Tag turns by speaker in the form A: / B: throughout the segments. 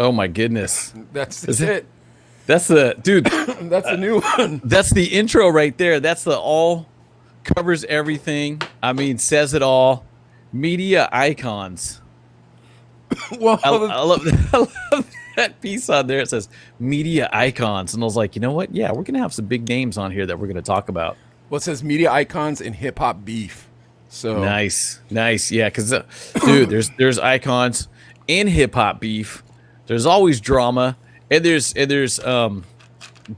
A: Oh my goodness.
B: That's
A: Is
B: it.
A: That's the dude.
B: That's the new one.
A: That's the intro right there. That's the all covers everything. I mean, says it all. Media icons.
B: Well,
A: I love I love that piece on there. It says media icons, and I was like, you know what? Yeah, we're gonna have some big names on here that we're gonna talk about.
B: it says media icons and hip hop beef. So
A: Nice. Yeah, because dude, there's icons in hip hop beef. There's always drama, and there's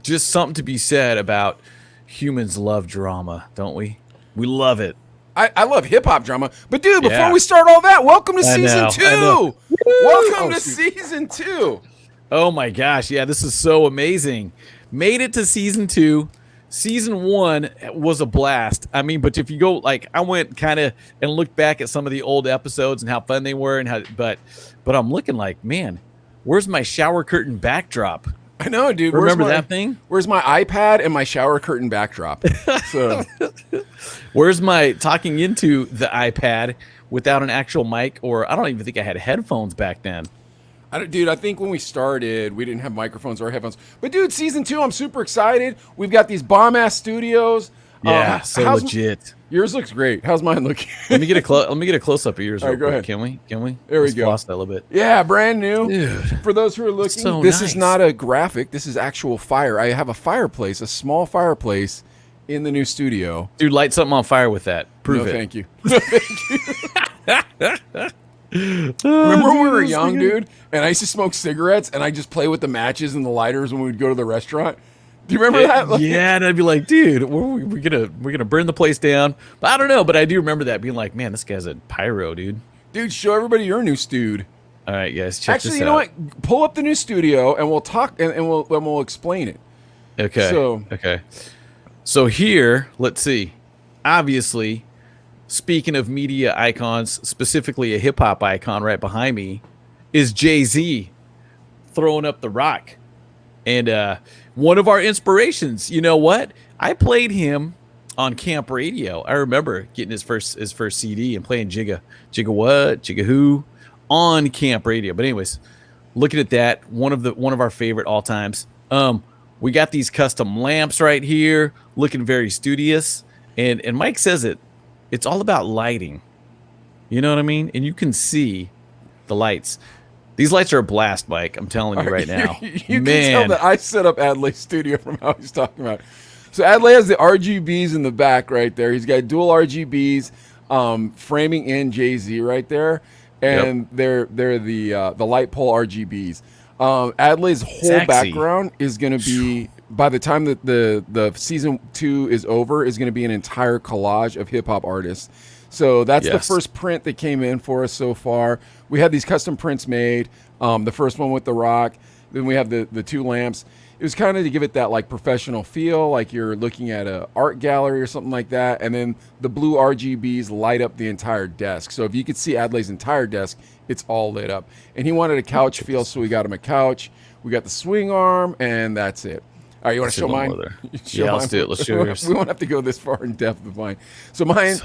A: just something to be said about humans love drama, don't we? We love it.
B: I love hip hop drama, but dude, before
A: Yeah.
B: we start all that, welcome to season
A: know, I
B: 2.
A: know.
B: Welcome to
A: shoot.
B: season 2.
A: Oh my gosh, yeah, this is so amazing. Made it to season 2. Season 1 was a blast. I mean, but if you go like I went kind of and looked back at some of the old episodes and how fun they were and how but I'm looking like, man, where's my shower curtain backdrop?
B: I know, dude.
A: Remember that thing?
B: Where's my iPad and my shower curtain backdrop? So
A: Where's my talking into the iPad without an actual mic, or I don't even think I had headphones back then.
B: Dude, I think when we started, we didn't have microphones or headphones. But dude, season 2, I'm super excited. We've got these bomb ass studios.
A: Yeah, so legit.
B: Yours looks great. How's mine looking?
A: Let me get a close up of yours.
B: All right,
A: real
B: go
A: quick.
B: ahead.
A: Can we?
B: There we
A: Let's
B: go.
A: floss that a little bit.
B: Yeah, brand new.
A: Dude,
B: For those who are looking,
A: so
B: this is
A: nice.
B: not a graphic. This is actual fire. I have a fireplace, a small fireplace in the new studio.
A: Dude, light something on fire with that. Prove
B: No,
A: it.
B: thank you. No, thank you. Remember when we were young, dude, and I used to smoke cigarettes, and I just play with the matches and the lighters when we would go to the restaurant. Do you remember that? Like,
A: Yeah, and I'd be like, dude, we're gonna burn the place down. But I don't know, but I do remember that being like, man, this guy's a pyro, dude.
B: dude, show everybody your new stewed.
A: All right, guys, check
B: Actually,
A: this
B: you
A: out.
B: know what? Pull up the new studio, and we'll talk, and we'll explain it.
A: Okay.
B: So-
A: So here, let's see. Obviously, speaking of media icons, specifically a hip hop icon right behind me, is Jay-Z throwing up the rock. And one of our inspirations, you know what? I played him on camp radio. I remember getting his first CD and playing Jigga what, Jigga who on camp radio. But anyways, looking at that, one of our favorite all times. We got these custom lamps right here, looking very studious. And Mike says it's all about lighting. You know what I mean? And you can see the lights. These lights are a blast, Mike. I'm telling you right now.
B: You can tell that I set up Adley's studio from how he's talking about. So Adley has the RGBs in the back right there. He's got dual RGBs framing in Jay-Z right there, and they're the light pole RGBs. Adley's whole
A: Sexy.
B: background is going to be, by the time that the season 2 is over, is going to be an entire collage of hip hop artists. So that's the first print that came in for us so far. We had these custom prints made. The first one with the rock. Then we have the 2 lamps. It was kind of to give it that like professional feel, like you're looking at an art gallery or something like that. And then the blue RGBs light up the entire desk. So if you could see Adley's entire desk, it's all lit up. And he wanted a couch feel, so we got him a couch. We got the swing arm, and that's it. All right, you want to show mine?
A: Yeah, let's do it. Let's show yours.
B: We won't have to go this far in depth with mine. So mine...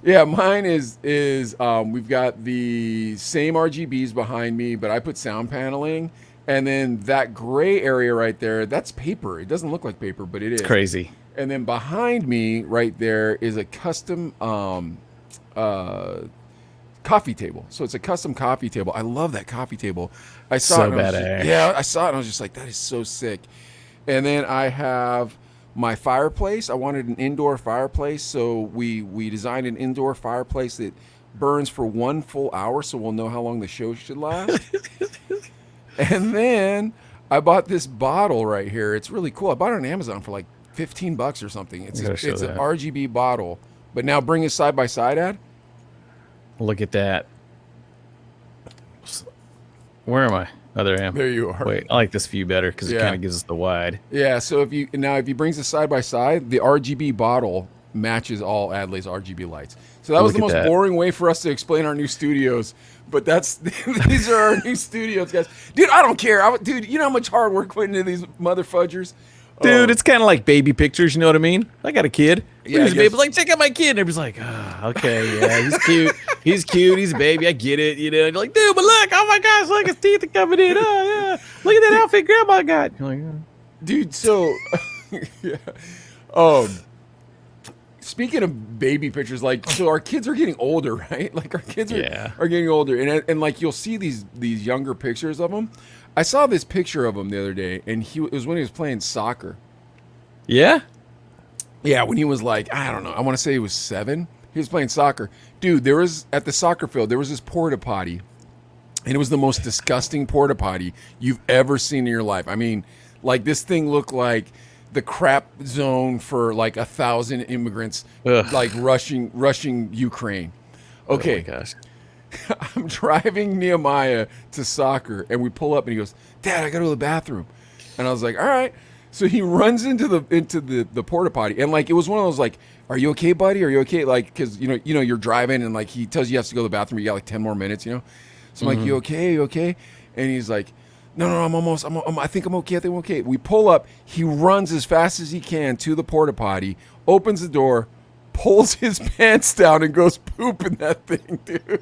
B: Yeah, mine is we've got the same RGBs behind me, but I put sound paneling, and then that gray area right there, that's paper. It doesn't look like paper, but it is.
A: It's crazy.
B: And then behind me right there is a custom coffee table. So it's a custom coffee table. I love that coffee table. I saw
A: So
B: it. And I was
A: badass.
B: I saw it and I was just like, that is so sick. And then I have my fireplace. I wanted an indoor fireplace, so we designed an indoor fireplace that burns for 1 full hour, so we'll know how long the show should last. And then I bought this bottle right here. It's really cool. I bought it on Amazon for like $15 or something. It's an RGB bottle. But now bring it side by side, Ad.
A: Look at that. Where am I? Oh, there I am.
B: There you are.
A: Wait, I like this view better because it kind of gives us the wide.
B: Yeah, so if you brings it side by side, the RGB bottle matches all Adley's RGB lights. So that was the most boring way for us to explain our new studios, but these are our new studios, guys. Dude, I don't care. Dude, you know how much hard work went into these mother fudgers?
A: Dude, it's kind of like baby pictures. You know what I mean? I got a kid.
B: Yeah, I
A: Baby,
B: guess.
A: like, check out my kid. And everybody's like, okay, yeah, he's cute. He's cute. He's a baby. I get it. You know, and you're like, dude, but look, oh my gosh, look, his teeth are coming in. Oh, yeah. Look at that outfit grandma got. You're like,
B: Dude, so yeah. Um speaking of baby pictures, like, so our kids are getting older, right? Like, our kids are getting older, and like, you'll see these younger pictures of them. I saw this picture of him the other day, and it was when he was playing soccer.
A: yeah?
B: Yeah, when he was like, I don't know, I want to say he was 7. He was playing soccer. Dude, there was, at the soccer field, there was this porta potty, and it was the most disgusting porta potty you've ever seen in your life. I mean, like, this thing looked like the crap zone for like 1,000 immigrants,
A: Ugh.
B: like rushing Ukraine. Okay,
A: Oh my gosh.
B: I'm driving Nehemiah to soccer, and we pull up, and he goes, "Dad, I got to go to the bathroom." And I was like, "All right." So he runs into the porta potty, and like, it was one of those like, "Are you okay, buddy? Are you okay?" Like, because you know you're driving, and like, he tells you have to go to the bathroom. You got like 10 more minutes, you know. So I'm like, "You okay? You okay?" And he's like, "No, I think I'm okay. I think I'm okay." We pull up. He runs as fast as he can to the porta potty, opens the door, pulls his pants down, and goes poop in that thing, dude.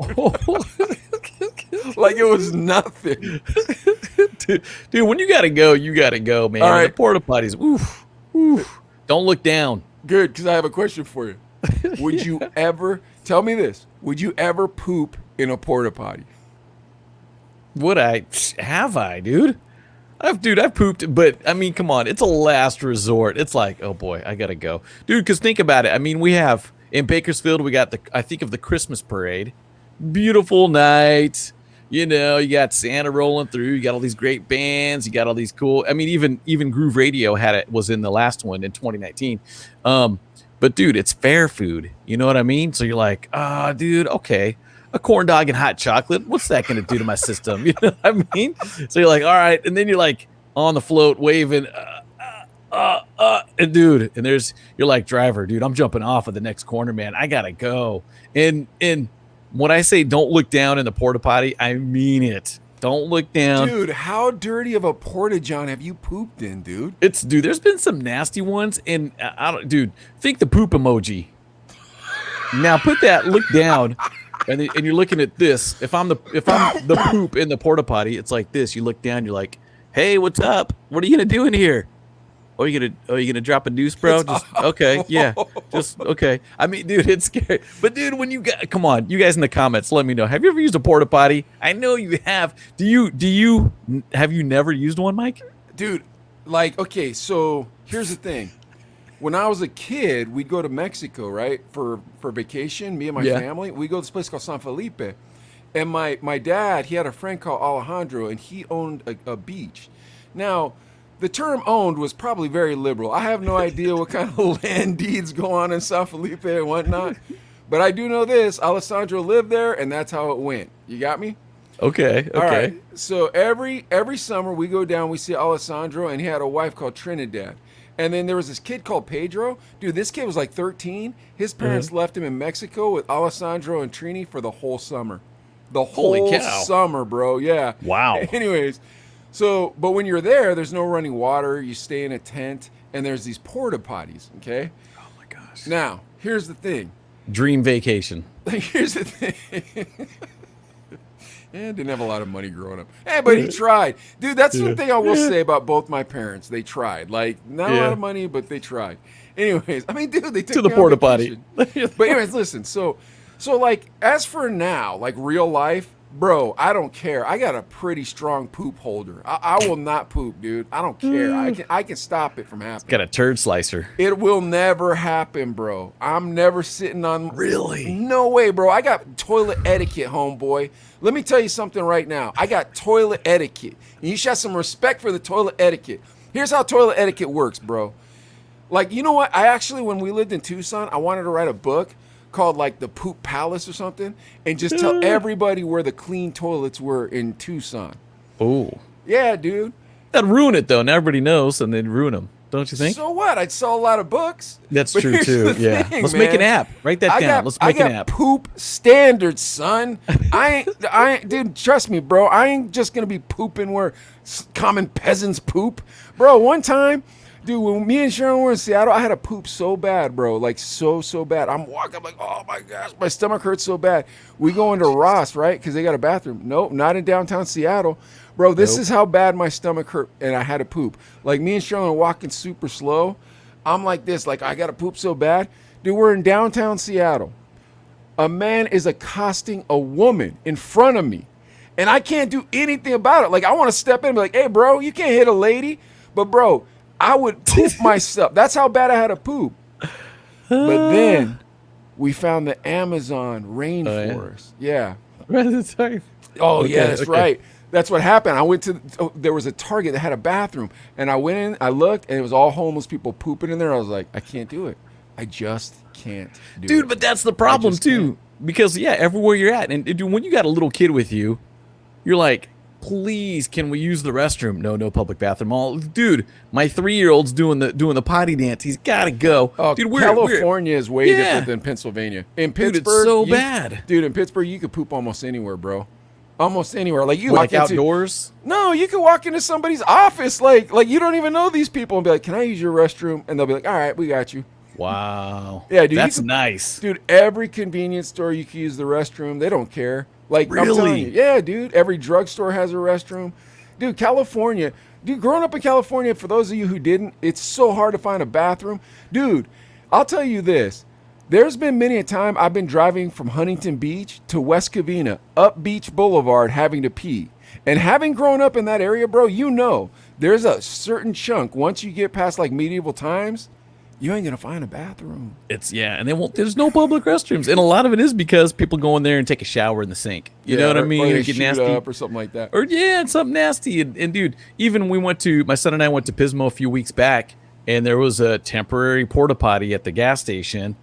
B: Like, it was nothing.
A: Dude, when you gotta go, man.
B: All right.
A: The porta potties, oof. Don't look down.
B: Good, because I have a question for you. Would you ever, tell me this, would you ever poop in a porta potty?
A: Would I? Have I, dude? I've pooped, but I mean, come on, it's a last resort. It's like, oh boy, I gotta go, dude. Because think about it. I mean, we have in Bakersfield, we got I think of the Christmas parade, beautiful night. You know, you got Santa rolling through. You got all these great bands. You got all these cool. I mean, even Groove Radio was in the last one in 2019. But dude, it's fair food. You know what I mean? So you're like, dude, okay. A corn dog and hot chocolate. What's that going to do to my system? You know what I mean? So you're like, all right. And then you're like on the float waving, and dude, and you're like, driver, dude, I'm jumping off of the next corner, man. I got to go. And when I say don't look down in the porta potty, I mean it. Don't look down.
B: Dude, how dirty of a porta john have you pooped in, dude?
A: Dude, there's been some nasty ones. And dude, think the poop emoji. Now look down. And you're looking at this. If I'm the poop in the porta potty, it's like this. You look down, you're like, "Hey, what's up? What are you gonna do in here? Oh, you gonna drop a deuce, bro? Just okay, yeah, just okay." I mean, dude, it's scary. But dude, when come on, you guys in the comments, let me know. Have you ever used a porta potty? I know you have. Have you never used one, Mike?
B: Dude, like, okay, so here's the thing. When I was a kid, we'd go to Mexico, right, for vacation, me and my family. We'd go to this place called San Felipe. And my dad, he had a friend called Alejandro, and he owned a beach. Now, the term owned was probably very liberal. I have no idea what kind of land deeds go on in San Felipe and whatnot. But I do know this. Alessandro lived there, and that's how it went. You got me?
A: Okay.
B: All right. So every summer, we go down, we see Alessandro, and he had a wife called Trinidad. And then there was this kid called Pedro. Dude, this kid was like 13. His parents left him in Mexico with Alessandro and Trini for the whole summer. The whole summer, bro. Yeah.
A: Wow.
B: Anyways, but when you're there, there's no running water. You stay in a tent, and there's these porta potties, okay?
A: Oh, my gosh.
B: Now, here's the thing.
A: Dream vacation.
B: Here's the thing. Didn't have a lot of money growing up. Hey, but he tried. Dude, that's one thing I will say about both my parents. They tried. Like, not a lot of money, but they tried. Anyways, I mean, dude, they took
A: to the
B: me on
A: porta potty.
B: But anyways, listen. So like, as for now, like real life, bro, I don't care. I got a pretty strong poop holder. I will not poop, dude. I don't care. I can stop it from happening.
A: Got a turd slicer.
B: It will never happen, bro. I'm never sitting on...
A: Really?
B: No way, bro. I got toilet etiquette, homeboy. Let me tell you something right now. I got toilet etiquette. And you should have some respect for the toilet etiquette. Here's how toilet etiquette works, bro. Like, you know what? I actually, when we lived in Tucson, I wanted to write a book called, like, The Poop Palace or something, and just tell everybody where the clean toilets were in Tucson.
A: Oh.
B: Yeah, dude.
A: That'd ruin it, though. Now everybody knows, and they'd ruin them. Don't you think?
B: So what? I'd sell a lot of books.
A: That's true, too. Yeah. Let's make an app. Write that down. Let's make an app.
B: Poop standards, son. I ain't, dude, trust me, bro. I ain't just going to be pooping where common peasants poop. Bro, one time, Dude, when me and Sharon were in Seattle, I had to poop so bad, bro. Like, so bad. I'm walking, I'm like, oh my gosh, my stomach hurts so bad. We go into Ross, right? Because they got a bathroom. Nope, not in downtown Seattle. Bro, this is how bad my stomach hurt, and I had to poop. Like, me and Sharon are walking super slow. I'm like this, like, I got to poop so bad. Dude, we're in downtown Seattle. A man is accosting a woman in front of me, and I can't do anything about it. Like, I want to step in and be like, hey, bro, you can't hit a lady. But, bro, I would poop myself. That's how bad I had to poop. But then we found the Amazon rainforest. Yeah. Oh, yeah, that's right. That's what happened. I went to, there was a Target that had a bathroom, and I went in, I looked, and it was all homeless people pooping in there. I was like, I can't do it. I just can't do it.
A: Dude, but that's the problem, too. Because, yeah, everywhere you're at, and dude, when you got a little kid with you, you're like, please, can we use the restroom? No public bathroom. All, dude, my 3-year-old's doing the potty dance. He's got to go.
B: Oh,
A: dude,
B: California is way different than Pennsylvania. In Pittsburgh,
A: dude, it's so bad.
B: Dude, in Pittsburgh, you could poop almost anywhere, bro. Almost anywhere. Like, you
A: walk outdoors?
B: No, you can walk into somebody's office. Like you don't even know these people and be like, can I use your restroom? And they'll be like, all right, we got you.
A: Wow.
B: Yeah, dude.
A: That's nice.
B: Dude, every convenience store you can use the restroom. They don't care. Like,
A: really?
B: I'm telling you. Yeah, dude. Every drugstore has a restroom. Dude, California. Dude, growing up in California, for those of you who didn't, it's so hard to find a bathroom. Dude, I'll tell you this. There's been many a time I've been driving from Huntington Beach to West Covina, up Beach Boulevard, having to pee. And having grown up in that area, bro, you know, there's a certain chunk. Once you get past, like, medieval times, you ain't going to find a bathroom.
A: And there's no public restrooms. And a lot of it is because people go in there and take a shower in the sink. You know what I mean?
B: Or
A: get
B: shoot
A: nasty
B: up or something like that.
A: Or, it's something nasty. And dude, even my son and I went to Pismo a few weeks back, and there was a temporary porta potty at the gas station.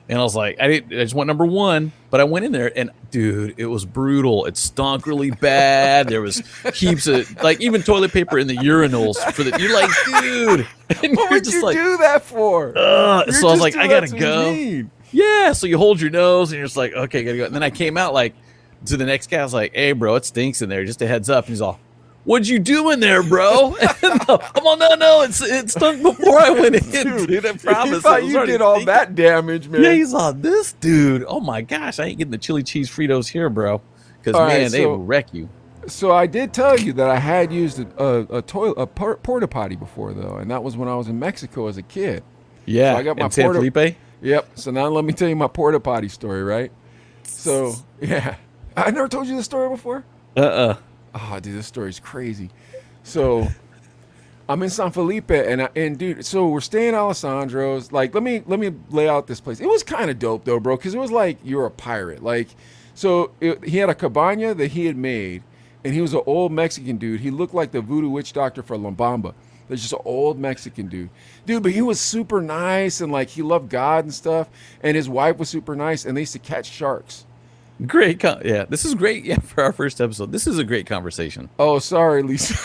A: And I was like, I just went number 1, but I went in there, and dude, it was brutal. It stunk really bad. There was heaps of, like, even toilet paper in the urinals for the. You're like, dude, and
B: what would you do that for?
A: So I was like, I gotta go. Yeah, so you hold your nose, and you're just like, okay, gotta go. And then I came out like to the next guy. I was like, hey, bro, it stinks in there. Just a heads up. And he's all, what'd you do in there, bro? I'm on, no, it stunk before I went in, dude. I promise.
B: He thought you did all that damage, man.
A: Yeah, he's on this, dude. Oh my gosh, I ain't getting the chili cheese Fritos here, bro. Because man, they will wreck you.
B: So I did tell you that I had used a porta potty before, though, and that was when I was in Mexico as a kid.
A: Yeah,
B: so I got my
A: San Felipe.
B: Yep. So now let me tell you my porta potty story, right? So yeah, I never told you this story before. Oh, dude, this story's crazy. So I'm in San Felipe, and dude, so we're staying at Alessandro's. Like, let me lay out this place. It was kind of dope though, bro, because it was like you're a pirate. Like, so he had a cabana that he had made, and he was an old Mexican dude. He looked like the voodoo witch doctor for La Bamba. There's just an old Mexican dude, but he was super nice, and like he loved God and stuff. And his wife was super nice, and they used to catch sharks.
A: Great. Yeah, this is great. Yeah, for our first episode. This is a great conversation.
B: Oh, sorry, Lisa.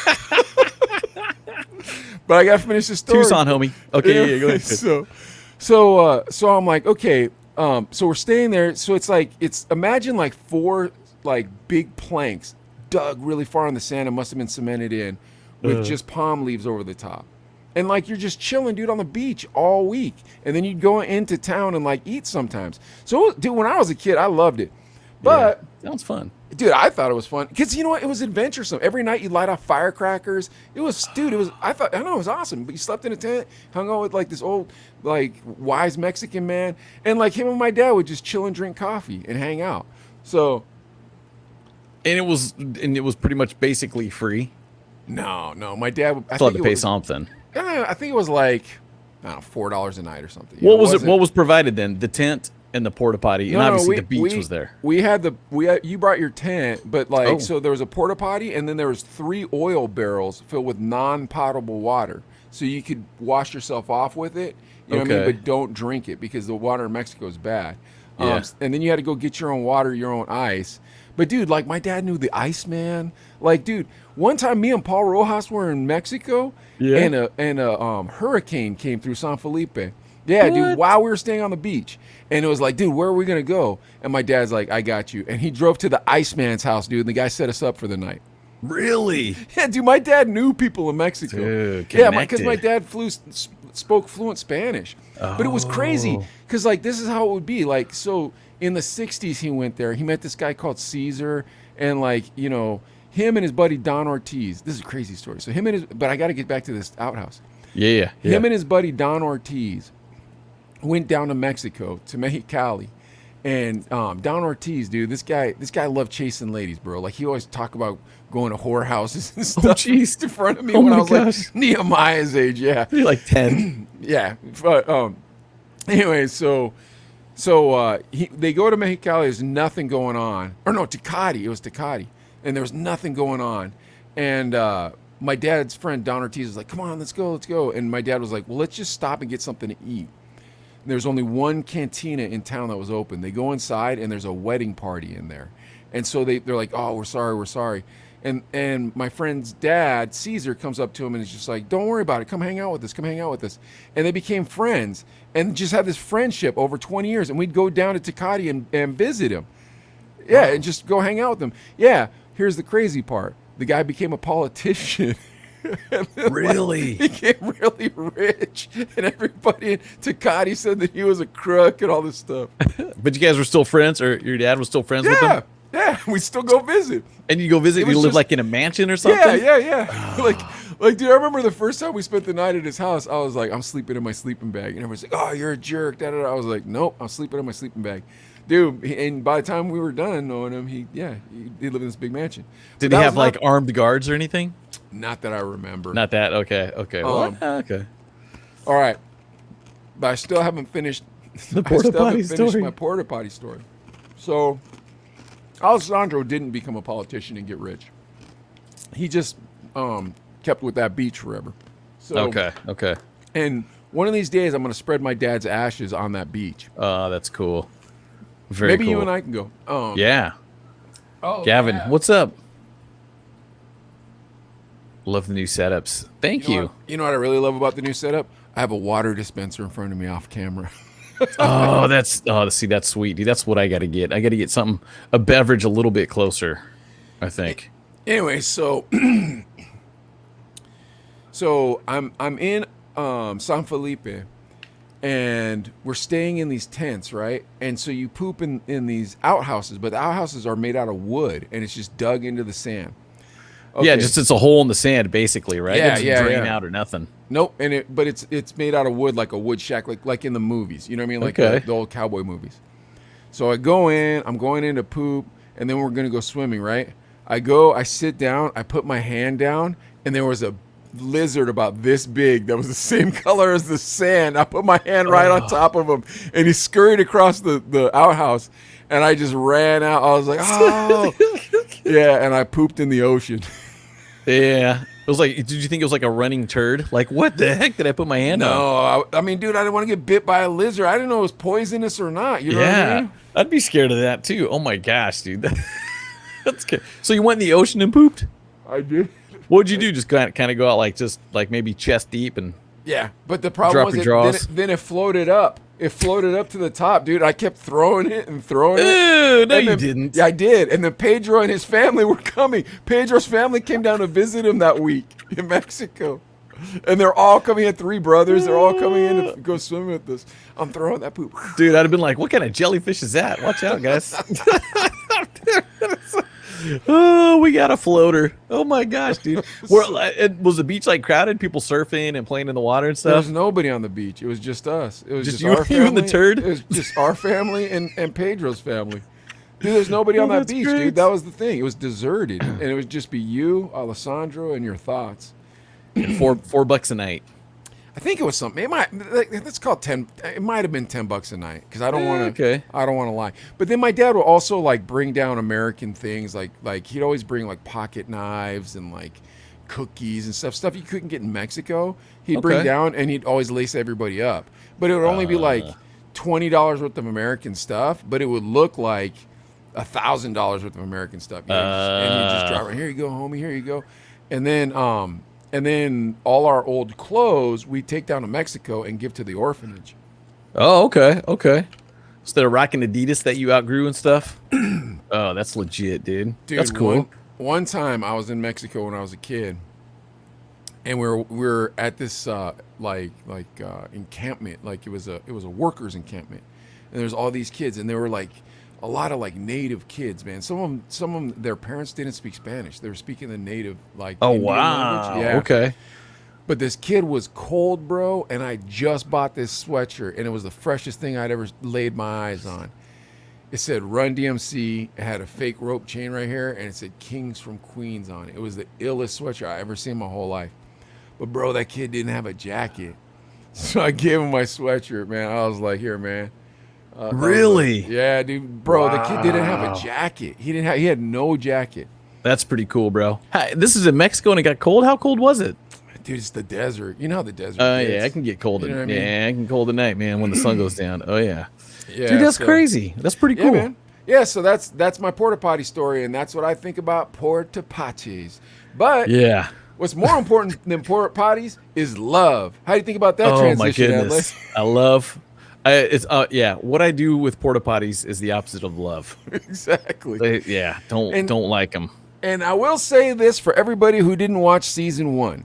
B: But I got to finish the story.
A: Tucson, homie. Okay, yeah, go ahead.
B: So I'm like, okay, so we're staying there. So imagine like 4 like big planks dug really far in the sand and must have been cemented in with just palm leaves over the top. And like you're just chilling, dude, on the beach all week. And then you'd go into town and like eat sometimes. So, dude, when I was a kid, I loved it. But
A: sounds fun,
B: dude. I thought it was fun because you know what? It was adventuresome. Every night you light off firecrackers. It was, dude. It was. I know it was awesome. But you slept in a tent, hung out with like this old, like wise Mexican man, and like him and my dad would just chill and drink coffee and hang out. So,
A: and it was pretty much basically free.
B: No, my dad.
A: I had to pay something.
B: I think it was like, I don't know, $4 a night or something.
A: What was it? What was provided then? The tent and the porta potty, and obviously the beach was there.
B: You brought your tent, but like so there was a porta potty, and then there was 3 oil barrels filled with non-potable water, so you could wash yourself off with it. You know what I mean? But don't drink it because the water in Mexico is bad. And then you had to go get your own water, your own ice. But dude, like my dad knew the Iceman. Like, dude, one time me and Paul Rojas were in Mexico, and a hurricane came through San Felipe. Yeah, what? Dude, while we were staying on the beach. And it was like, dude, where are we going to go? And my dad's like, I got you. And he drove to the Iceman's house, dude. And the guy set us up for the night.
A: Really?
B: Yeah, dude, my dad knew people in Mexico.
A: Dude,
B: yeah, because my
A: connected.
B: dad spoke fluent Spanish. But it was crazy
A: Oh.
B: because like this is how it would be. Like so in the '60s, he went there. He met this guy called Caesar, and like him and his buddy Don Ortiz. This is a crazy story. So but I got to get back to this outhouse.
A: Yeah, yeah.
B: Him and his buddy Don Ortiz went down to Mexico to Mexicali. And Don Ortiz, dude, this guy loved chasing ladies, bro. Like he always talk about going to whorehouses and stuff
A: jeez.
B: in front of me
A: Oh
B: when
A: my
B: I was
A: gosh.
B: like Nehemiah's age. Yeah,
A: You're like 10.
B: yeah. But anyway, they go to Mexicali. There's nothing going on. Or no, Tecate. It was Tecate, and there was nothing going on. And my dad's friend Don Ortiz was like, "Come on, let's go, let's go." And my dad was like, "Well, let's just stop and get something to eat." There's only one cantina in town that was open. They go inside and there's a wedding party in there. And so they're like, "Oh, we're sorry. And my friend's dad, Caesar, comes up to him and is just like, "Don't worry about it. Come hang out with us. And they became friends and just had this friendship over 20 years. And we'd go down to Tecate and visit him. Yeah, and just go hang out with him. Yeah, here's the crazy part. The guy became a politician.
A: Really?
B: Became really rich, and everybody in Tecate said that he was a crook and all this stuff.
A: But you guys were still friends, or your dad was still friends with him?
B: Yeah, we still go visit.
A: And you go visit,
B: It
A: you
B: was
A: live
B: just-
A: like in a mansion or something?
B: Yeah. like, dude, I remember the first time we spent the night at his house. I was like, I'm sleeping in my sleeping bag, and everyone's like, "Oh, you're a jerk." Da, da, da. I was like, "Nope, I'm sleeping in my sleeping bag." Dude, and by the time we were done knowing him, he lived in this big mansion.
A: Did
B: But
A: he
B: that
A: have
B: was
A: like armed guards or anything?
B: not that I remember.
A: Not that. Okay. Well, okay.
B: All right, but I still haven't finished
A: The
B: I
A: porta
B: still haven't
A: potty
B: finished
A: story.
B: my porta potty story. So, Alessandro didn't become a politician and get rich. He just kept with that beach forever. So,
A: Okay.
B: And one of these days, I'm going to spread my dad's ashes on that beach.
A: That's cool. Very
B: Maybe
A: cool.
B: you and I can go.
A: Yeah.
B: Oh,
A: Gavin,
B: yeah.
A: what's up? Love the new setups. Thank you.
B: You know what I really love about the new setup? I have a water dispenser in front of me off camera.
A: See, that's sweet, dude. That's what I got to get. I got to get a beverage a little bit closer, I think.
B: Anyway, so I'm in San Felipe, and we're staying in these tents, right? And so you poop in these outhouses, but the outhouses are made out of wood, and it's just dug into the sand.
A: Yeah, just it's a hole in the sand, basically, right?
B: Yeah,
A: It doesn't drain
B: yeah.
A: out or nothing.
B: Nope, but it's made out of wood, like a wood shack, like in the movies. You know what I mean? Like
A: Okay.
B: the old cowboy movies. So I'm going in to poop, and then we're gonna go swimming, right? I sit down, I put my hand down, and there was a lizard about this big that was the same color as the sand. I put my hand right on top of him, and he scurried across the outhouse, and I just ran out. I was like, "Oh, yeah," and I pooped in the ocean.
A: Yeah. It was like, did you think it was like a running turd? Like, what the heck did I put my hand on?
B: No, I mean, dude, I didn't want to get bit by a lizard. I didn't know it was poisonous or not. You know what I mean?
A: I'd be scared of that too. Oh my gosh, dude. That's good. So you went in the ocean and pooped?
B: I did.
A: What'd you do? Just kind of go out just maybe chest deep and
B: Yeah, but the problem
A: Drop
B: was
A: your
B: it,
A: draws.
B: then it floated up. It floated up to the top, dude. I kept throwing it and throwing it.
A: Ew, no,
B: And
A: you
B: then-
A: didn't.
B: Yeah, I did. And then Pedro and his family were coming. Pedro's family came down to visit him that week in Mexico. And they're all coming in, 3 brothers. They're all coming in to go swimming with us. I'm throwing that poop.
A: Dude, I'd have been like, what kind of jellyfish is that? Watch out, guys. Oh, we got a floater. Oh my gosh, dude. Was the beach like crowded? People surfing and playing in the water and
B: There
A: stuff?
B: was nobody on the beach. It was just us. It was
A: Just
B: just,
A: you-
B: our
A: you and the
B: family.
A: turd?
B: It was just our family and Pedro's family. Dude, there's nobody on that
A: that's
B: beach,
A: great.
B: dude. That was the thing. It was deserted. And it would just be you, Alessandro, and your thoughts.
A: $4 a night.
B: I think it was something. It might. Let's call it 10. It might have been $10 a night because I don't want to.
A: Okay.
B: I don't want to lie. But then my dad would also like bring down American things, like he'd always bring like pocket knives and like cookies and stuff you couldn't get in Mexico. He'd bring
A: Okay.
B: down, and he'd always lace everybody up. But it would only be like $20 worth of American stuff, but it would look like $1,000 worth of American stuff. You know? And he'd just drop it. Here you go, homie. Here you go. And then all our old clothes we take down to Mexico and give to the orphanage.
A: Oh, okay. Instead of rocking Adidas that you outgrew and stuff. Oh, that's legit, dude. That's cool.
B: One time I was in Mexico when I was a kid, and we're at this encampment, like it was a workers encampment, and there's all these kids, and there were like a lot of like native kids, man. Some of them, their parents didn't speak Spanish; they were speaking the native Indian language. Yeah.
A: Okay.
B: But this kid was cold, bro, and I just bought this sweatshirt, and it was the freshest thing I'd ever laid my eyes on. It said Run DMC. It had a fake rope chain right here, and it said Kings from Queens on it. It was the illest sweatshirt I ever seen in my whole life. But, bro, that kid didn't have a jacket. So I gave him my sweatshirt, man. I was like, here, man.
A: Really?
B: Yeah, dude. Bro, the kid didn't have a jacket. He had no jacket.
A: That's pretty cool, bro. Hi, this is in Mexico and it got cold? How cold was it?
B: Dude, it's the desert. You know how the desert is.
A: Yeah, I can get cold.
B: You know what I mean?
A: Yeah, I can cold at night, man, when the sun goes down. Oh, yeah.
B: Yeah,
A: dude, that's crazy. That's pretty cool.
B: Yeah, man. Yeah, so that's my porta potty story, and that's what I think about porta potties. But
A: yeah,
B: what's more important than porta potties is love. How do you think about that transition?
A: Oh my goodness, what I do with porta potties is the opposite of love.
B: Exactly.
A: Don't like them.
B: And I will say this for everybody who didn't watch season 1.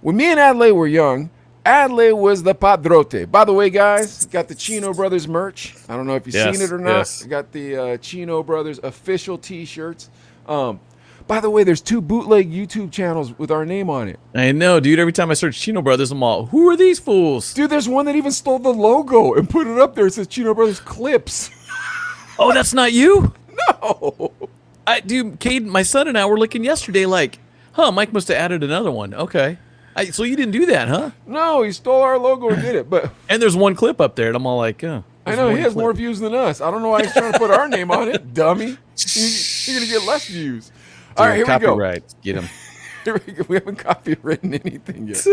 B: When me and Adelaide were young, Adelaide was the padrote. By the way, guys, got the Chino Brothers merch. I don't know if you've seen it or not.
A: Yes.
B: Got the Chino Brothers official T-shirts. By the way, there's 2 bootleg YouTube channels with our name on it.
A: I know, dude. Every time I search Chino Brothers, I'm all, who are these fools?
B: Dude, there's one that even stole the logo and put it up there. It says Chino Brothers Clips.
A: Oh, that's not you?
B: No.
A: Dude, Caden, my son and I were looking yesterday like, Mike must have added another one. Okay. So you didn't do that, huh?
B: No, he stole our logo and did it. But
A: and there's one clip up there, and I'm all like, oh.
B: I know, he has more views than us. I don't know why he's trying to put our name on it, dummy. You're going to get less views. Dude, all right, here we go.
A: Copyright. Get him.
B: We haven't copywritten anything yet.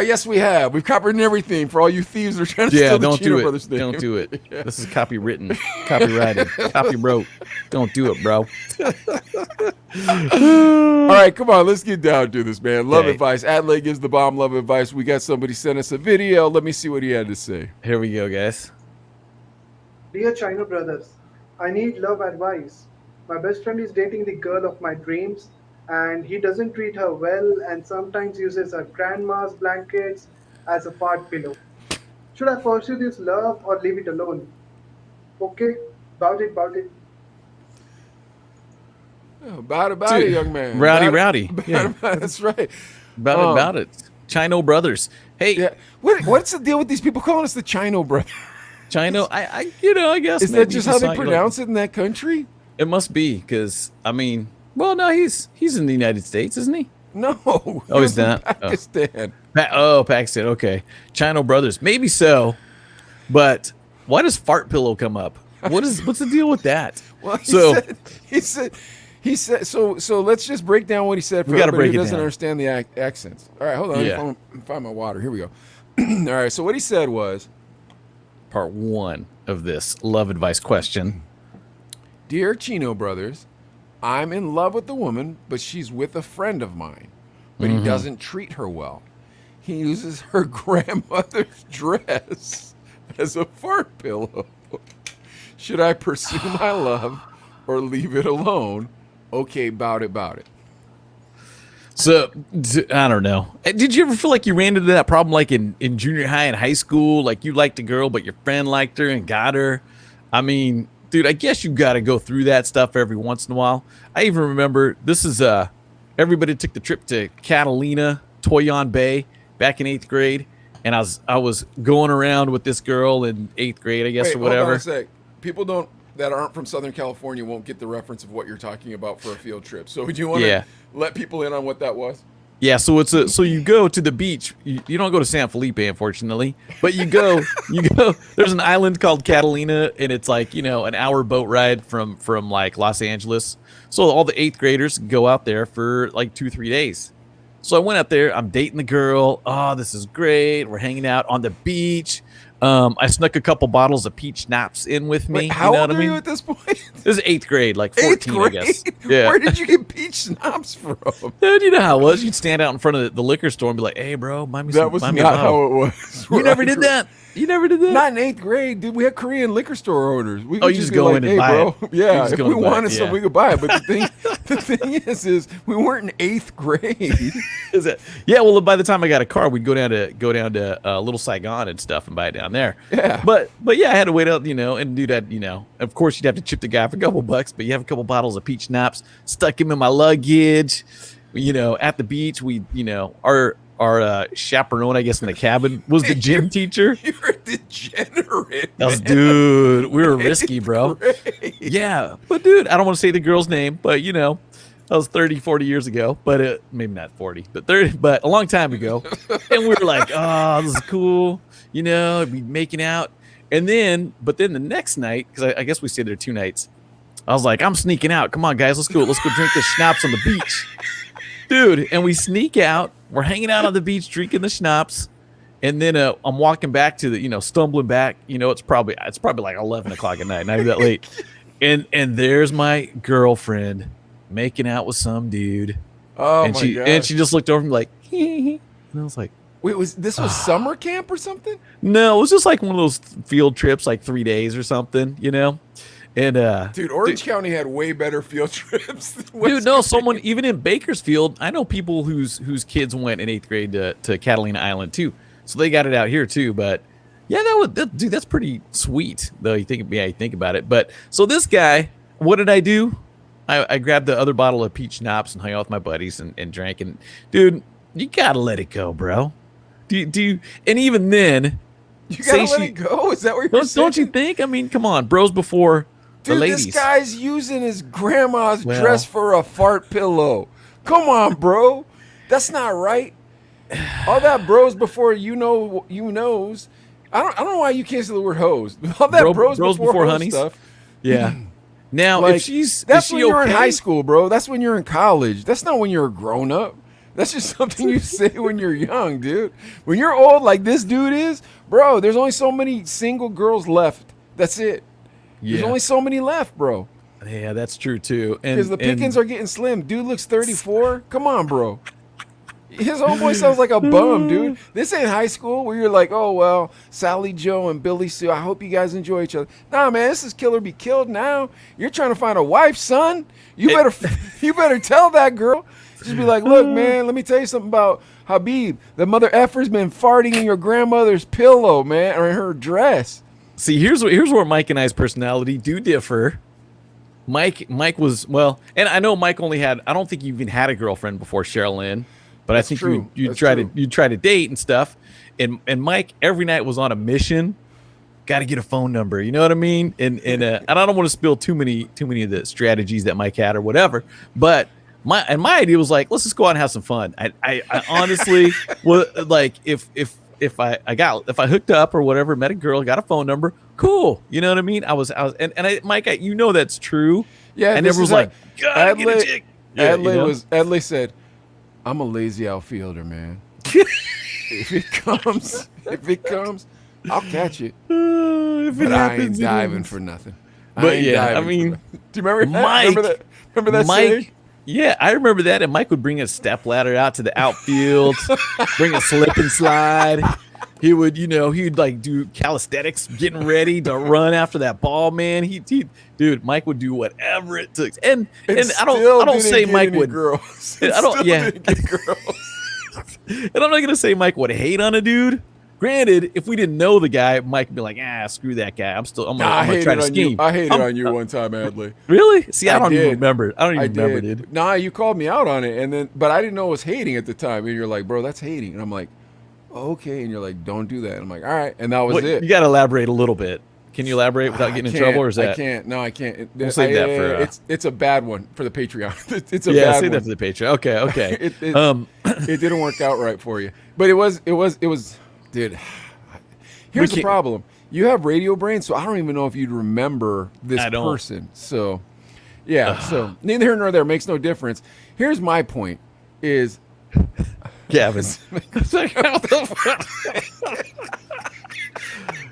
B: Yes, we have. We've copywritten everything for all you thieves that are trying to steal the Chino Brothers name.
A: Don't do it. Yeah. This is copywritten, copyrighted, copywrote. Don't do it, bro.
B: All right, come on. Let's get down to this, man. Love advice. Adelaide gives the bomb love advice. We got somebody send us a video. Let me see what he had to say.
A: Here we go, guys.
C: Dear Chino Brothers, I need love advice. My best friend is dating the girl of my dreams, and he doesn't treat her well and sometimes uses her grandma's blankets as a part pillow. Should I pursue this love or leave it alone? Okay, about it.
B: About it, young man.
A: Rowdy. Yeah.
B: That's right.
A: About it. Chino Brothers. Hey.
B: Yeah. What's the deal with these people calling us the Chino Brothers?
A: Chino, I guess.
B: Is that just how they pronounce it in that country?
A: It must be, because, well, no, he's in the United States, isn't he?
B: No.
A: Oh, he's not?
B: Pakistan.
A: Pakistan, okay. Chino Brothers, maybe so, but why does fart pillow come up? What's the deal with that?
B: Well, he said, so let's just break down what he said for everybody who doesn't understand the accents. All right, hold on. Let me find my water. Here we go. All right, so what he said was,
A: part 1 of this love advice question.
B: Dear Chino Brothers, I'm in love with the woman, but she's with a friend of mine. But he doesn't treat her well. He uses her grandmother's dress as a fart pillow. Should I pursue my love or leave it alone? Okay, about it.
A: So, I don't know. Did you ever feel like you ran into that problem like in junior high and high school? Like you liked a girl, but your friend liked her and got her? Dude, I guess you got to go through that stuff every once in a while. I even remember everybody took the trip to Catalina, Toyon Bay back in 8th grade. And I was going around with this girl in 8th grade, I guess, or whatever.
B: Hold on a sec. People that aren't from Southern California won't get the reference of what you're talking about for a field trip. So do you want to let people in on what that was?
A: Yeah, so so you go to the beach. You don't go to San Felipe, unfortunately, but you go. There's an island called Catalina, and it's like an hour boat ride from like Los Angeles. So all the 8th graders go out there for like 2-3 days. So I went out there. I'm dating the girl. Oh, this is great. We're hanging out on the beach. I snuck a couple bottles of peach schnapps in with me.
B: Wait, how old are you at this point?
A: This is 8th grade, like 14, I guess. Yeah.
B: Where did you get peach schnapps from?
A: Dude, you know how it was. You'd stand out in front of the liquor store and be like, "Hey, bro, buy me some."
B: That was not how it was.
A: You never did that? You never did that?
B: Not in 8th grade, dude. We had Korean liquor store owners. We
A: you just go in and buy it.
B: Yeah,
A: just
B: if we wanted some, we could buy it. But the thing is we weren't in 8th grade.
A: Is it? Yeah. Well, by the time I got a car, we'd go down to Little Saigon and stuff and buy it down there.
B: Yeah.
A: But yeah, I had to wait out, and do that. Of course, you'd have to chip the guy for a couple bucks, but you have a couple bottles of peach schnapps, stuck him in my luggage. At the beach, our chaperone, I guess, in the cabin was the gym teacher.
B: You're a degenerate.
A: Dude, we were risky, bro.
B: Great.
A: Yeah. But, dude, I don't want to say the girl's name, but, that was 30, 40 years ago. But maybe not 40, but 30, but a long time ago. And we were like, oh, this is cool. Be making out. And then the next night, because I guess we stayed there 2 nights, I was like, I'm sneaking out. Come on, guys, let's go drink the schnapps on the beach. Dude, and we sneak out. We're hanging out on the beach, drinking the schnapps, and then I'm walking back to the, stumbling back. It's probably like 11 o'clock at night, not even that late. And there's my girlfriend making out with some dude.
B: Oh
A: and
B: my
A: God. And she just looked over and like, and I was like,
B: wait, this was summer camp or something?
A: No, it was just like one of those field trips, like 3 days or something, And
B: dude, Orange County had way better field trips.
A: Dude, no, someone even in Bakersfield, I know people whose kids went in 8th grade to Catalina Island too, so they got it out here too. But yeah, dude, that's pretty sweet though. You think about it. But so this guy, what did I do? I grabbed the other bottle of peach schnapps and hung out with my buddies and drank. And dude, you gotta let it go, bro. Do you? And even then,
B: you gotta let it go. Is that what you're saying?
A: Don't you think? I mean, come on, bros before.
B: Dude, this guy's using his grandma's dress for a fart pillow. Come on, bro. That's not right. All that bros before you knows. I don't know why you can't say the word hose. All that bros before honeys stuff.
A: Yeah. Now,
B: like,
A: if
B: that's when you're in high school, bro. That's when you're in college. That's not when you're a grown up. That's just something you say when you're young, dude. When you're old, like this dude is, bro. There's only so many single girls left. That's it. Yeah. There's only so many left, bro.
A: Yeah, that's true too.
B: Because the pickings are getting slim. Dude looks 34. Come on, bro. His old boy sounds like a bum, dude. This ain't high school where you're like, oh, well, Sally Joe and Billy Sue, I hope you guys enjoy each other. Nah, man, this is kill or be killed now. You're trying to find a wife, son. You better tell that girl. Just be like, look, man, let me tell you something about Habib. The mother effer's been farting in your grandmother's pillow, man, or in her dress.
A: See, here's where Mike and I's personality do differ. Mike was, well, and I know Mike only had, I don't think you even had a girlfriend before Sherilyn, but I think you try to date and stuff. And Mike every night was on a mission. Got to get a phone number, you know what I mean? And I don't want to spill too many of the strategies that Mike had or whatever, but my idea was like, let's just go out and have some fun. I honestly was like, if I hooked up or whatever, met a girl, got a phone number, cool. You know what I mean? Mike, that's true.
B: Yeah.
A: And everyone was like, God, get a chick. Yeah,
B: Adley said, I'm a lazy outfielder, man. If it comes, I'll catch it. But I ain't diving for nothing.
A: But yeah, I mean,
B: do you remember
A: Mike?
B: Remember that
A: Mike?
B: saying?
A: Yeah, I remember that. And Mike would bring a step ladder out to the outfield, bring a slip and slide. He would, he'd like do calisthenics, getting ready to run after that ball, man. Dude, Mike would do whatever it took. And I don't say Mike would.
B: Girls.
A: I don't. Yeah.
B: Didn't get girls.
A: And I'm not gonna say Mike would hate on a dude. Granted, if we didn't know the guy, Mike would be like, screw that guy. I'm gonna try to scheme.
B: I hated on you one time, Adley.
A: Really? See, I don't even remember. I don't even remember, dude.
B: Nah, you called me out on it, but I didn't know it was hating at the time. And you're like, bro, that's hating. And I'm like, okay. And you're like, don't do that. And I'm like, all right. And that was it.
A: You got to elaborate a little bit. Can you elaborate without getting in trouble, or is that?
B: I can't. No, I can't.
A: We'll save that for.
B: It's a bad one for the Patreon. It's a
A: bad
B: one.
A: Yeah, save that for the Patreon. Okay.
B: It didn't work out right for you, but it was, dude. Here's the problem. You have radio brain, so I don't even know if you'd remember this person. So, yeah. So neither here nor there, makes no difference. Here's my point: is
A: Gavin.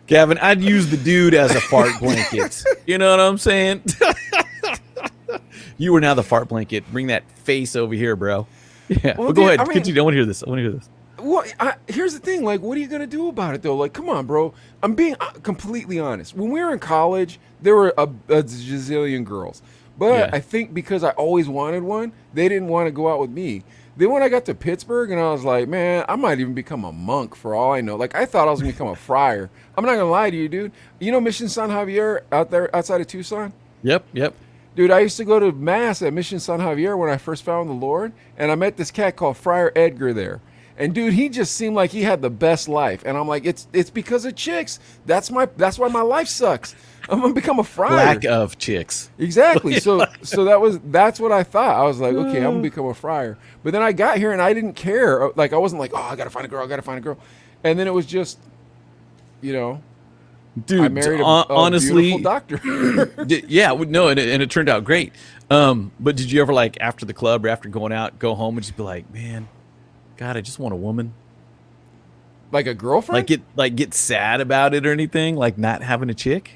A: Gavin, I'd use the dude as a fart blanket. You know what I'm saying? You are now the fart blanket. Bring that face over here, bro. Yeah. Well, go ahead. Continue. I want to hear this.
B: Well, here's the thing. Like, what are you gonna do about it though? Like, come on, bro. I'm being completely honest. When we were in college, there were a gazillion girls, but I think because I always wanted one, they didn't want to go out with me. Then when I got to Pittsburgh, and I was like, man, I might even become a monk for all I know. Like, I thought I was gonna become a friar. I'm not gonna lie to you, dude. You know Mission San Javier out there outside of Tucson?
A: Yep.
B: Dude, I used to go to mass at Mission San Javier when I first found the Lord, and I met this cat called Friar Edgar there. And dude, he just seemed like he had the best life. And I'm like, it's because of chicks. That's why my life sucks. I'm gonna become a friar.
A: Lack of chicks.
B: Exactly. So that's what I thought. I was like, okay, I'm gonna become a friar. But then I got here and I didn't care. Like, I wasn't like, oh, I gotta find a girl. And then it was just,
A: Dude,
B: I married
A: honestly,
B: beautiful doctor.
A: No, and it turned out great. But did you ever, like, after the club or after going out, go home and just be like, man, God, I just want a woman?
B: Like a girlfriend?
A: Get sad about it or anything? Like not having a chick?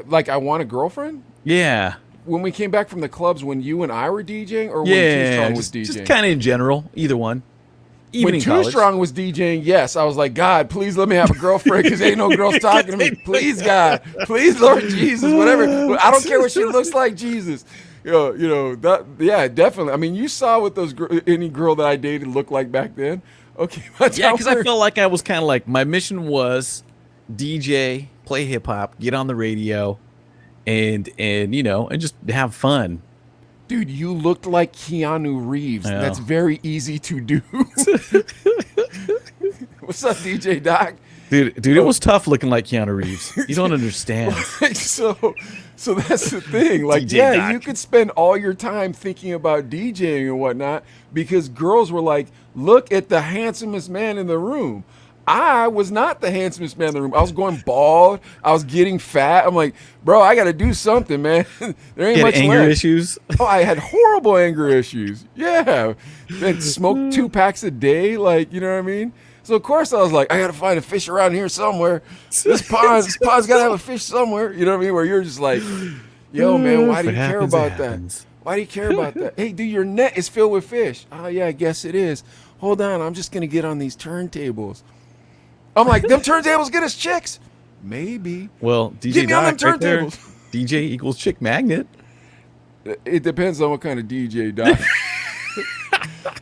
B: Like I want a girlfriend?
A: Yeah.
B: When we came back from the clubs, when you and I were DJing, or when Too Strong was DJing?
A: Just kind of in general, either one. Even
B: when Too Strong was DJing, yes, I was like, God, please let me have a girlfriend because ain't no girls talking to me. Please, God, please, Lord Jesus, whatever. I don't care what she looks like, Jesus. Yeah, definitely. I mean, you saw what any girl that I dated looked like back then. Okay,
A: yeah, because I felt like I was kind of like, my mission was DJ, play hip hop, get on the radio, and just have fun.
B: Dude, you looked like Keanu Reeves.
A: Yeah.
B: That's very easy to do. What's up, DJ Doc?
A: Dude, it was tough looking like Keanu Reeves. You don't understand.
B: So that's the thing. Like,
A: DJ Doc.
B: You could spend all your time thinking about DJing and whatnot because girls were like, look at the handsomest man in the room. I was not the handsomest man in the room. I was going bald. I was getting fat. I'm like, bro, I got to do something, man. There ain't much
A: anger
B: left.
A: issues.
B: Oh, I had horrible anger issues. Yeah. And smoked 2 packs a day. Like, you know what I mean? So, of course, I was like, I got to find a fish around here somewhere. This pond's got to have a fish somewhere. You know what I mean? Where you're just like, yo, man, why do you care about that? Why do you care about that? Hey, dude, your net is filled with fish. Oh, yeah, I guess it is. Hold on. I'm just going to get on these turntables. I'm like, them turntables get us chicks? Maybe.
A: Well, DJ
B: get me
A: Doc
B: on them
A: right there.
B: turntables.
A: DJ equals chick magnet.
B: It depends on what kind of DJ, Doc.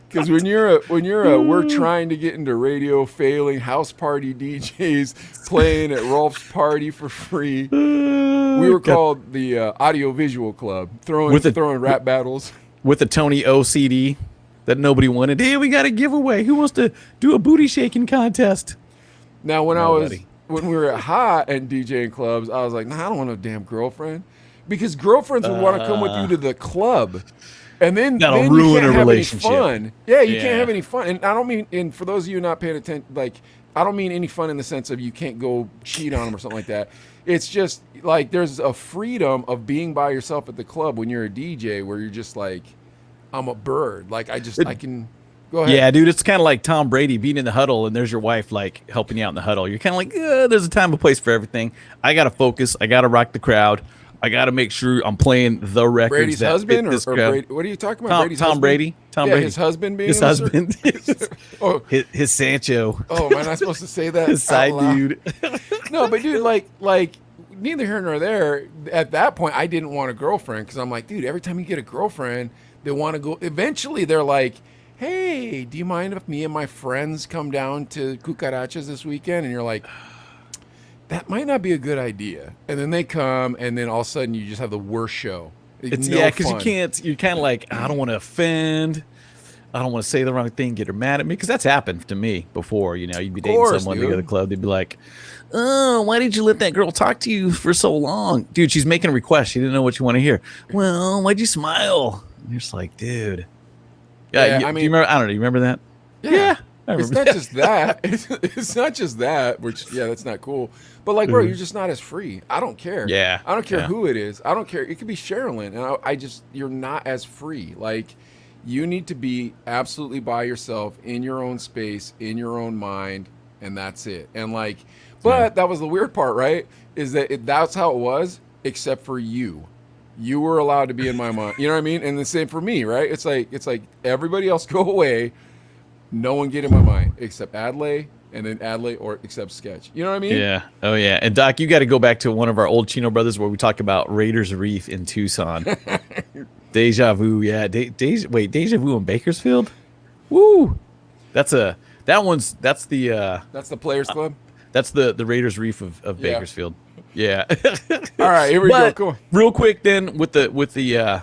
B: Because when you're we're trying to get into radio, failing house party DJs playing at Rolf's party for free. We were called the Audio Visual Club, throwing rap battles
A: with a Tony O CD that nobody wanted. Hey, we got a giveaway. Who wants to do a booty shaking contest?
B: Now, when we were at hot and DJing clubs, I was like, nah, I don't want no damn girlfriend, because girlfriends would want to come with you to the club. And then
A: ruin
B: you can't
A: a
B: have
A: relationship.
B: Any fun. Yeah, you can't have any fun. And I don't mean, and for those of you not paying attention, like, I don't mean any fun in the sense of you can't go cheat on them or something like that. It's just like there's a freedom of being by yourself at the club when you're a DJ where you're just like, I'm a bird. Like, I can go ahead.
A: Yeah, dude, it's kind of like Tom Brady being in the huddle and there's your wife like helping you out in the huddle. You're kind of like, there's a time and place for everything. I got to focus. I got to rock the crowd. I got to make sure I'm playing the records.
B: Brady's
A: that
B: husband
A: fit this
B: or
A: crowd.
B: Brady? What are you talking about?
A: Tom Brady. Tom Brady.
B: His husband being
A: his husband.
B: Oh,
A: his Sancho.
B: Oh, am I not supposed to say that?
A: His side dude.
B: No, but dude, like neither here nor there. At that point, I didn't want a girlfriend because I'm like, dude, every time you get a girlfriend, they want to go. Eventually, they're like, hey, do you mind if me and my friends come down to Cucarachas this weekend? And you're like, that might not be a good idea. And then they come, and then all of a sudden you just have the worst show.
A: Because you can't. You're kind of like, I don't want to offend. I don't want to say the wrong thing, get her mad at me, because that's happened to me before. You know, you'd be dating someone to go to the club, they'd be like, oh, why did you let that girl talk to you for so long? Dude, she's making a request. She didn't know what you want to hear. Well, why'd you smile? And you're just like, dude. Yeah, I mean, you remember, I don't know. You remember that?
B: Yeah. It's not just that. It's not just that, which, that's not cool. But, like, bro, you're just not as free. I don't care.
A: Yeah.
B: I don't care who it is. I don't care. It could be Sherilyn. And you're not as free. Like, you need to be absolutely by yourself in your own space, in your own mind, and that's it. And, like, but that was the weird part, right? Is that that's how it was, except for you. You were allowed to be in my mind. You know what I mean? And the same for me, right? It's like everybody else go away. No one get in my mind. except Adlai, and then Adlai or except Sketch. You know what I mean?
A: Yeah. Oh yeah. And Doc, you got to go back to one of our old Chino brothers where we talk about Raiders Reef in Tucson. Deja Vu. Yeah. Deja Vu in Bakersfield. Woo. That's the
B: That's the Players Club.
A: That's the Raiders Reef of Bakersfield. Yeah.
B: All right, here we go. Cool.
A: Real quick then with the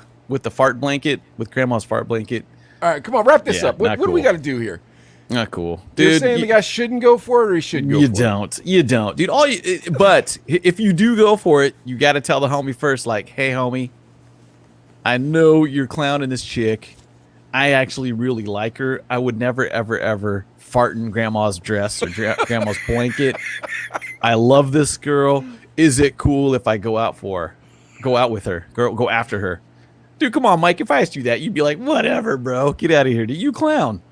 A: fart blanket, with Grandma's fart blanket.
B: All right, come on, wrap this up. What do we got to do here?
A: Not cool,
B: You're
A: dude.
B: saying the guy shouldn't go for it, or he should go?
A: You don't, dude. But if you do go for it, you got to tell the homie first, like, hey, homie, I know you're clowning this chick. I actually really like her. I would never, ever, ever fart in Grandma's dress or Grandma's blanket. I love this girl. Is it cool if I go out with her, go after her? Dude, come on, Mike. If I asked you that, you'd be like, whatever, bro. Get out of here. Dude, you clown.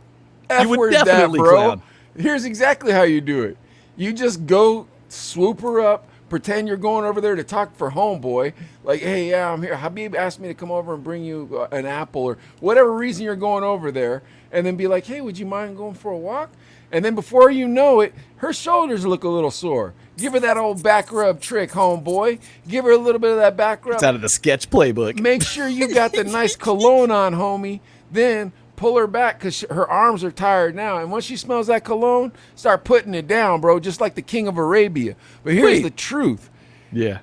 A: You would definitely
B: bro.
A: clown.
B: Here's exactly how you do it. You just go swoop her up, pretend you're going over there to talk for homeboy. Like, hey, yeah, I'm here. Habib asked me to come over and bring you an apple or whatever reason you're going over there. And then be like, hey, would you mind going for a walk? And then before you know it, her shoulders look a little sore. Give her that old back rub trick, homeboy. Give her a little bit of that back rub.
A: It's out of the Sketch playbook.
B: Make sure you got the nice cologne on, homie. Then pull her back because her arms are tired now. And once she smells that cologne, start putting it down, bro, just like the King of Arabia. But here's the truth.
A: Yeah.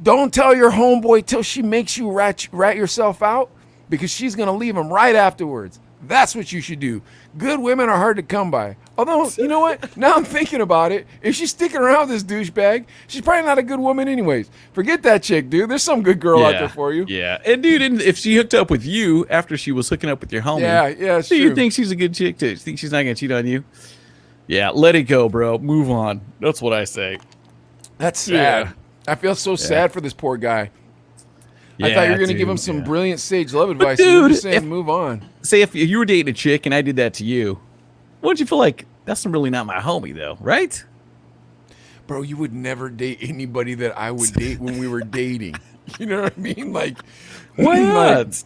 B: Don't tell your homeboy till she makes you rat yourself out, because she's going to leave him right afterwards. That's what you should do. Good women are hard to come by. Although, you know what? Now I'm thinking about it. If she's sticking around with this douchebag, she's probably not a good woman anyways. Forget that chick, dude. There's some good girl out there for you.
A: Yeah. And, dude, if she hooked up with you after she was hooking up with your homie,
B: it's
A: do
B: true.
A: you think she's a good chick? Do you think she's not going to cheat on you? Yeah. Let it go, bro. Move on. That's what I say.
B: That's sad. I feel so sad for this poor guy. I thought you were going to give him some brilliant sage love advice.
A: Dude,
B: you're just saying move on.
A: Say if you were dating a chick and I did that to you, wouldn't you feel like that's really not my homie, though, right?
B: Bro, you would never date anybody that I would date when we were dating. You know what I mean? Like,
A: why not?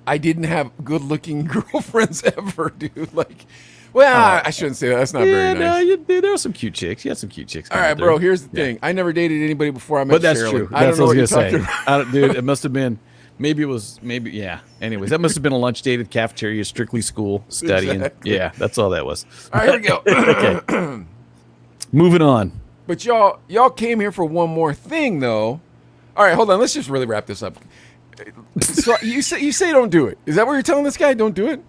B: I didn't have good-looking girlfriends ever, dude. Like, well, I shouldn't say that. That's not very nice.
A: No, there were some cute chicks. You had some cute chicks.
B: All right, bro, here's the thing. I never dated anybody before I met
A: But that's
B: Shirley.
A: true.
B: I don't know what you're talking about.
A: Dude, it must have been, yeah. Anyways, that must have been a lunch date at the cafeteria, strictly school, studying.
B: Exactly.
A: Yeah, that's all that was.
B: All right, here we go.
A: Okay. Moving on.
B: But y'all came here for one more thing, though. All right, hold on. Let's just really wrap this up. So you say don't do it. Is that what you're telling this guy? Don't do it?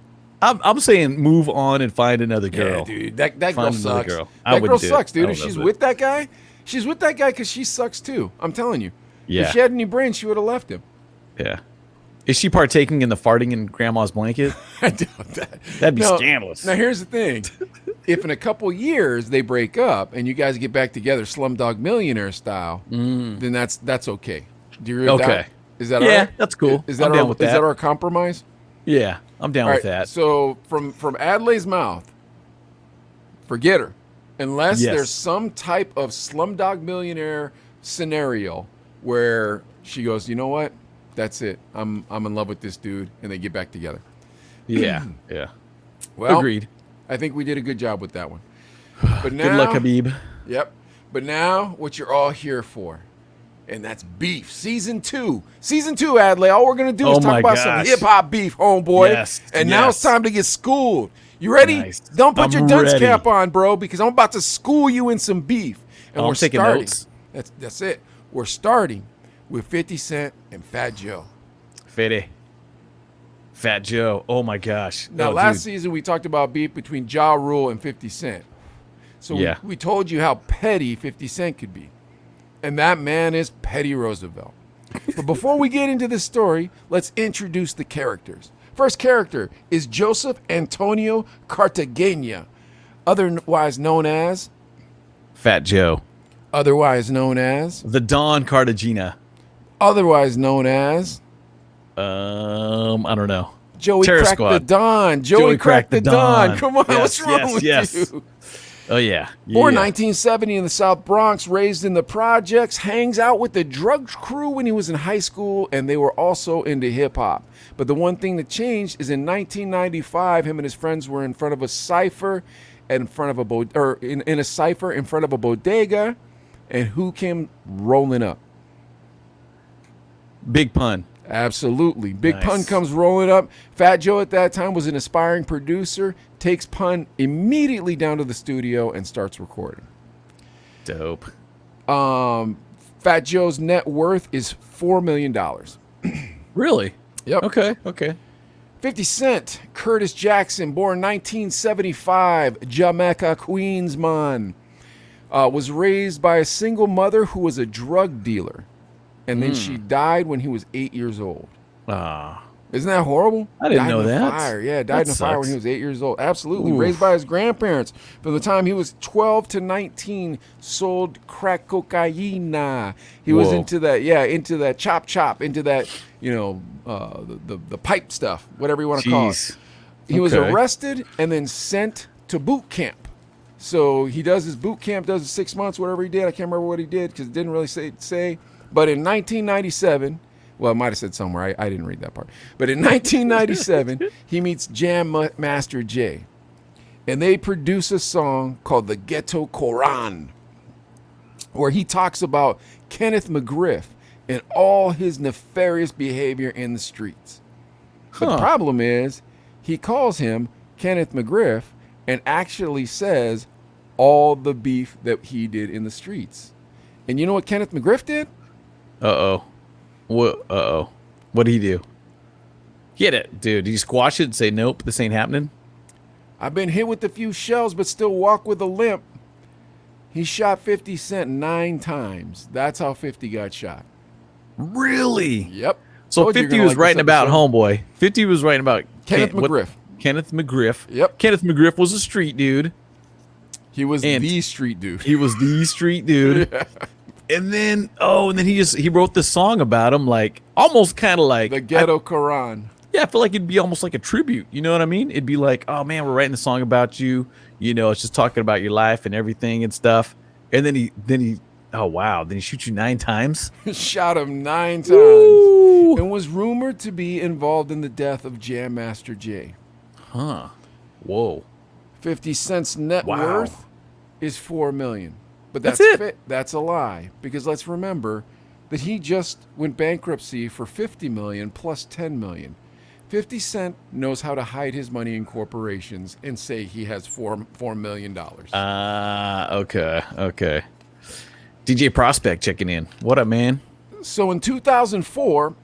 A: I'm saying move on and find another girl.
B: Yeah, dude. That girl sucks. That girl sucks, dude. If she's with that guy, she's with that guy because she sucks too. I'm telling you.
A: Yeah.
B: If she had any brains, she would have left him.
A: Yeah. Is she partaking in the farting in Grandma's blanket?
B: I doubt that.
A: That'd be scandalous.
B: Now, here's the thing. If in a couple years they break up and you guys get back together Slumdog Millionaire style, then that's okay. Do you agree with that? Is that all right?
A: Yeah, that's cool.
B: Is that is that our compromise?
A: Yeah, I'm down with that.
B: So from Adlai's mouth, forget her. Unless there's some type of Slumdog Millionaire scenario where she goes, you know what? That's it. I'm in love with this dude, and they get back together.
A: Yeah.
B: Well,
A: agreed.
B: I think we did a good job with that one. But now,
A: good luck, Habib.
B: Yep. But now, what you're all here for, and that's beef. Season 2, Adlai. All we're gonna do is talk about some hip hop beef, homeboy.
A: Yes.
B: And now it's time to get schooled. You ready?
A: Nice.
B: Don't put your dunce
A: ready.
B: cap on, bro, because I'm about to school you in some beef. And
A: I'm taking
B: starting.
A: notes.
B: That's it. We're starting with 50 Cent and Fat Joe.
A: Fat Joe. Oh my gosh.
B: Now, last season we talked about beef between Ja Rule and 50 Cent. So we told you how petty 50 Cent could be. And that man is Petty Roosevelt. But before we get into this story, let's introduce the characters. First character is Joseph Antonio Cartagena, otherwise known as
A: Fat Joe.
B: Otherwise known as
A: The Don Cartagena.
B: Otherwise known as
A: I don't know.
B: Joey
A: Terror
B: Cracked
A: Squad.
B: the Don. Joey Cracked the Don. Come on, what's wrong with you?
A: Oh, yeah.
B: Born 1970 in the South Bronx, raised in the projects, hangs out with the drug crew when he was in high school, and they were also into hip-hop. But the one thing that changed is in 1995, him and his friends were in front of a cypher, in front of in a cipher in front of a bodega, and who came rolling up?
A: Big Pun.
B: Absolutely. Big
A: Nice.
B: Pun comes rolling up. Fat Joe at that time was an aspiring producer, takes Pun immediately down to the studio and starts recording.
A: Dope.
B: Fat Joe's net worth is $4 million.
A: Really?
B: Yep.
A: Okay.
B: 50 Cent, Curtis Jackson, born 1975, Jamaica, Queens, man. Was raised by a single mother who was a drug dealer. And then she died when he was 8 years old. Isn't that horrible?
A: I didn't know
B: in a
A: that.
B: Fire. Yeah, died in a fire when
A: sucks.
B: he was 8 years old. Absolutely.
A: Oof.
B: Raised by his grandparents. From the time he was 12 to 19, sold crack cocaine. He was into that chop, into that, the pipe stuff, whatever you want to call it. He was arrested and then sent to boot camp. So he does his boot camp, does his 6 months, whatever he did. I can't remember what he did because it didn't really say. But in 1997, well, it might have said somewhere. I didn't read that part. But in 1997, he meets Jam Master Jay. And they produce a song called The Ghetto Koran, where he talks about Kenneth McGriff and all his nefarious behavior in the streets. But the problem is, he calls him Kenneth McGriff and actually says all the beef that he did in the streets. And you know what Kenneth McGriff did?
A: What did he do? Get it, dude. Did you squash it and say, nope, this ain't happening?
B: I've been hit with a few shells, but still walk with a limp. He shot 50 Cent 9 times. That's how 50 got shot.
A: Really?
B: Yep.
A: So 50 was writing about homeboy. 50 was writing about
B: Kenneth McGriff.
A: Kenneth McGriff.
B: Yep.
A: Kenneth McGriff was a street dude.
B: He was the street dude.
A: He was the street dude. Yeah. And then he wrote this song about him, like almost kind of like
B: the Ghetto Koran.
A: Yeah, I feel like it'd be almost like a tribute. You know what I mean? It'd be like, oh man, we're writing a song about you. You know, it's just talking about your life and everything and stuff. And then he shoots you 9 times.
B: Shot him 9 times. Ooh. And was rumored to be involved in the death of Jam Master Jay.
A: Huh. Whoa.
B: 50 Cent's net worth is $4 million. But
A: that's it.
B: That's a lie, because let's remember that he just went bankruptcy for $50 million plus $10 million. 50 Cent knows how to hide his money in corporations and say he has $4 million.
A: Okay. DJ Prospect checking in. What up, man?
B: So in 2004,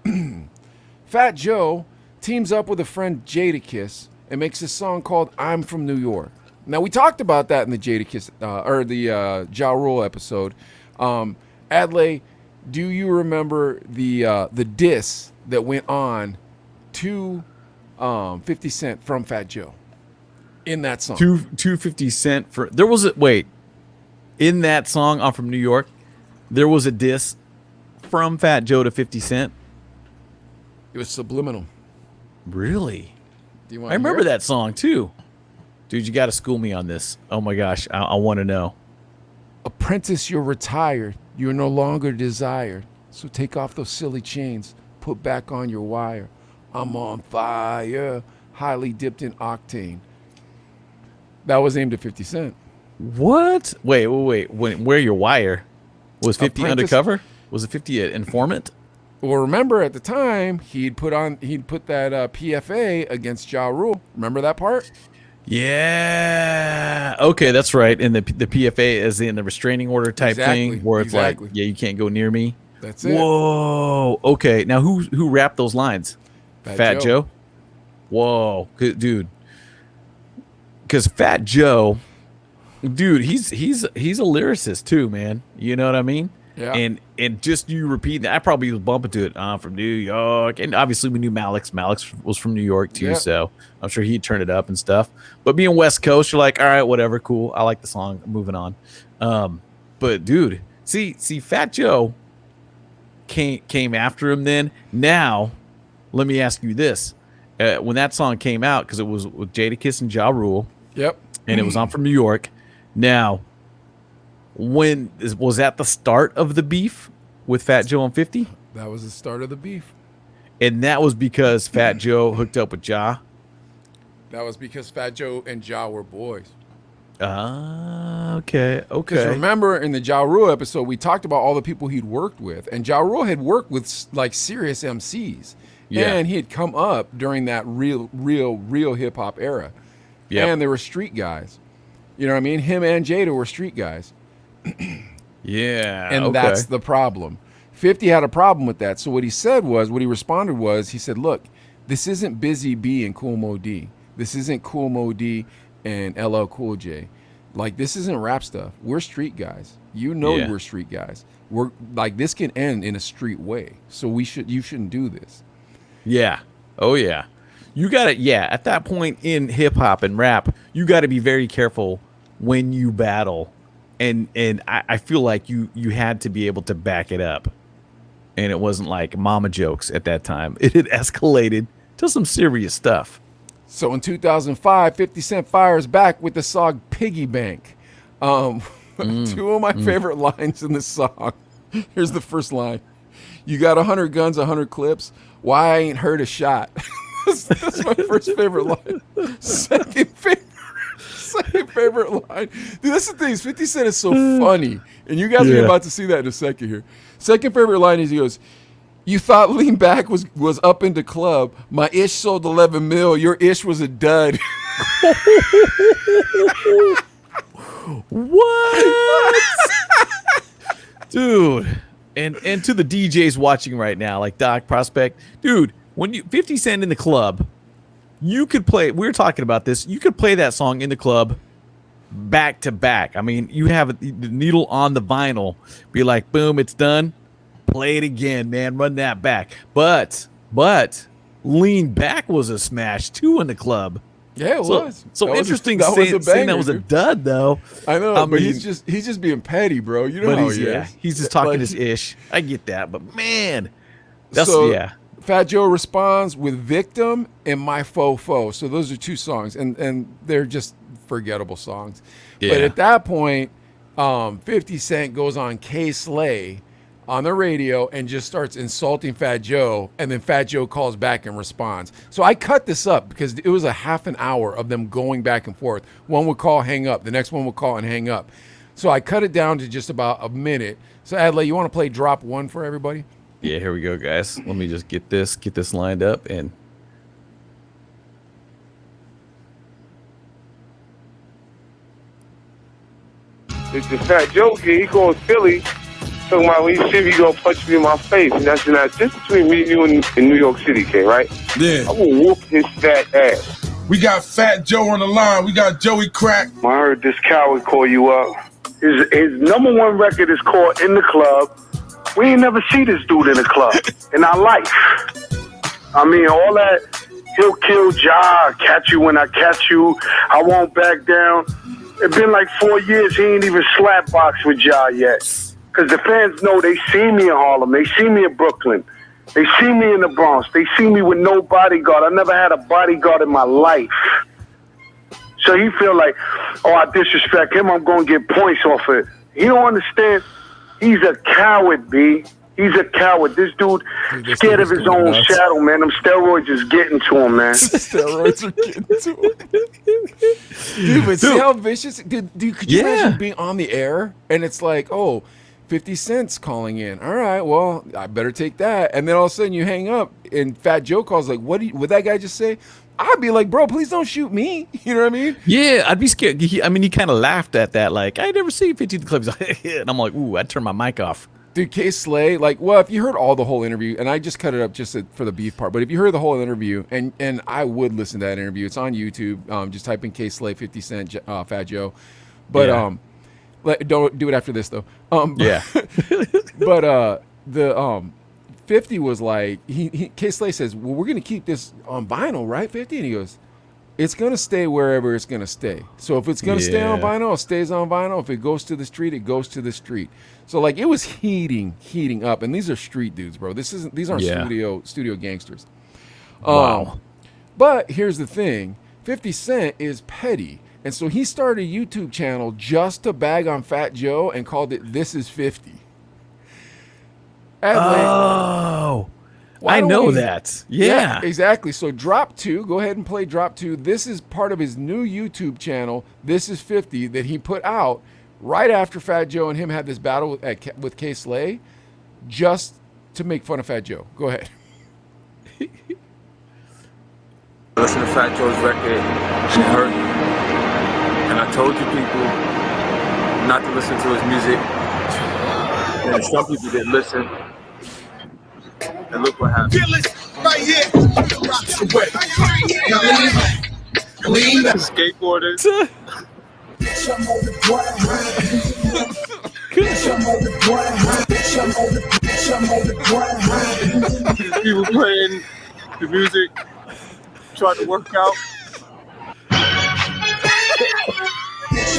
B: Fat Joe teams up with a friend Jadakiss and makes a song called "I'm from New York." Now, we talked about that in the Jadakiss or the Ja Rule episode. Adlai, do you remember the diss that went on to 50 Cent from Fat Joe in that song?
A: 250 Cent for there was a wait in that song. I'm from New York. There was a diss from Fat Joe to 50 Cent.
B: It was subliminal.
A: Really?
B: Do you want?
A: I remember that song too. Dude, you got to school me on this. Oh my gosh, I want to know.
B: Apprentice, you're retired. You're no longer desired. So take off those silly chains. Put back on your wire. I'm on fire. Highly dipped in octane. That was aimed at 50 Cent.
A: What? Wait. Where your wire? Was 50
B: Apprentice,
A: undercover? Was it 50 an informant?
B: Well, remember at the time he'd put that PFA against Ja Rule. Remember that part?
A: Yeah. Okay, that's right. And the PFA is in the restraining order type thing, where it's like, yeah, you can't go near me.
B: That's it.
A: Whoa. Okay. Now who rapped those lines? Fat Joe. Whoa, good dude. Because Fat Joe, dude, he's a lyricist too, man. You know what I mean?
B: Yeah.
A: And just you repeat that, I probably was bumping to it. I'm from New York, and obviously we knew Malix. Malix was from New York too, so I'm sure he'd turn it up and stuff. But being West Coast, you're like, all right, whatever, cool. I like the song. Moving on. But dude, see, Fat Joe came after him. Then now, let me ask you this: when that song came out, because it was with Jadakiss and Ja Rule,
B: yep,
A: and it was on from New York. Now, was that the start of the beef with Fat Joe and 50?
B: That was the start of the beef.
A: And that was because Fat Joe hooked up with Ja?
B: That was because Fat Joe and Ja were boys.
A: Okay.
B: Because remember in the Ja Rule episode, we talked about all the people he'd worked with, and Ja Rule had worked with like serious MCs, and he had come up during that real hip hop era, and they were street guys. You know what I mean? Him and Jada were street guys. And that's the problem. 50 had a problem with that. So what he responded was, he said, look, this isn't Busy B and Cool Mo D. This isn't Cool Mo D and LL Cool J. Like, this isn't rap stuff. We're street guys. We're street guys. We're like, this can end in a street way. So you shouldn't do this. Yeah.
A: Oh yeah. You got to, at that point in hip hop and rap, you got to be very careful when you battle. And I feel like you had to be able to back it up. And it wasn't like mama jokes at that time. It had escalated to some serious stuff.
B: So in 2005, 50 Cent fires back with the song Piggy Bank. Two of my favorite lines in the song. Here's the first line. You got 100 guns, 100 clips. Why I ain't heard a shot? That's my first favorite line. Second favorite line. Dude, that's the thing. 50 Cent is so funny. And you guys are about to see that in a second here. Second favorite line is he goes, you thought Lean Back was up into club. My ish sold 11 mil. Your ish was a dud.
A: What? Dude. And to the DJs watching right now, like Doc Prospect, dude, when 50 Cent in the club, you could play, we were talking about this, you could play that song in the club back to back. I mean, you have the needle on the vinyl, be like, boom, it's done. Play it again, man. Run that back. But Lean Back was a smash too in the club.
B: Yeah, it was.
A: So
B: that
A: interesting
B: was
A: saying that was a dud, though.
B: I know, but he's just being petty, bro. You know how he is.
A: He's just talking his ish. I get that, but man,
B: Fat Joe responds with "Victim" and "My Fofo." So those are two songs, and they're just forgettable songs. Yeah. But at that point, 50 Cent goes on K-Slay on the radio and just starts insulting Fat Joe, and then Fat Joe calls back and responds. So I cut this up because it was a half an hour of them going back and forth. One would call, hang up. The next one would call and hang up. So I cut it down to just about a minute. So Adlai, you want to play drop one for everybody?
A: Yeah, here we go, guys. Let me just get this lined up and.
D: It's the Fat Joe here. He calls Philly. Talking about when you see me, you gonna punch me in my face, and that's not just between me and you in New York City, K, right?
E: Yeah.
D: I will whoop his fat ass.
E: We got Fat Joe on the line. We got Joey Crack.
D: I heard this coward call you up. His number one record is called In the Club. We ain't never see this dude in a club in our life. I mean, all that, he'll kill Ja, catch you when I catch you, I won't back down. It's been like 4 years, he ain't even slap box with Ja yet. Because the fans know they see me in Harlem, they see me in Brooklyn, they see me in the Bronx, they see me with no bodyguard. I never had a bodyguard in my life. So he feel like, oh, I disrespect him, I'm going to get points off it. He don't understand. He's a coward, B. He's a coward. This dude scared of his own shadow, man. Them steroids is getting to him, man.
B: Steroids are getting to him. Dude, but see how vicious? Dude, could you imagine being on the air and it's like, oh, 50 Cent's calling in. All right, well, I better take that. And then all of a sudden you hang up and Fat Joe calls like, what that guy just say? I'd be like, bro, please don't shoot me. You know what I mean?
A: Yeah, I'd be scared. He kind of laughed at that. Like, I never seen 50 clips. And I'm like, ooh, I'd turn my mic off.
B: Dude, K-Slay, like, well, if you heard the whole interview, and I just cut it up just for the beef part, but if you heard the whole interview, and I would listen to that interview, it's on YouTube. Just type in K-Slay, 50 Cent, Fat Joe. But don't do it after this, though. But the 50 was like, K-Slay says, well, we're going to keep this on vinyl, right, 50? And he goes, it's going to stay wherever it's going to stay. So if it's going to stay on vinyl, it stays on vinyl. If it goes to the street, it goes to the street. So like it was heating up. And these are street dudes, bro. These aren't studio gangsters.
A: Wow.
B: But here's the thing. 50 Cent is petty. And so he started a YouTube channel just to bag on Fat Joe and called it This Is 50.
A: Oh, I know that. Yeah.
B: Exactly. So drop 2, go ahead and play drop 2. This is part of his new YouTube channel. This is 50 that he put out right after Fat Joe and him had this battle with K Slay, just to make fun of Fat Joe. Go ahead.
F: Listen to Fat Joe's record, it hurt me. And I told you people not to listen to his music. And some people didn't listen. And look what happened.
E: Right here.
F: Skateboarders. People playing the music, trying to work out.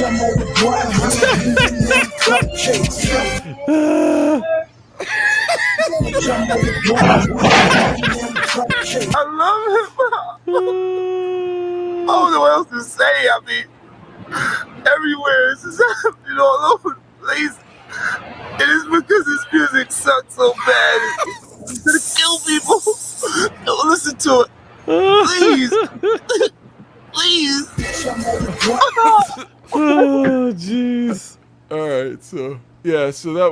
F: I love hip hop. I don't know what else to say. I mean, everywhere it's just happening all over the place. It is because his music sucks so bad. It's gonna kill people. Don't listen to it. Please. Please.
A: Oh, jeez.
B: All right, so yeah, so that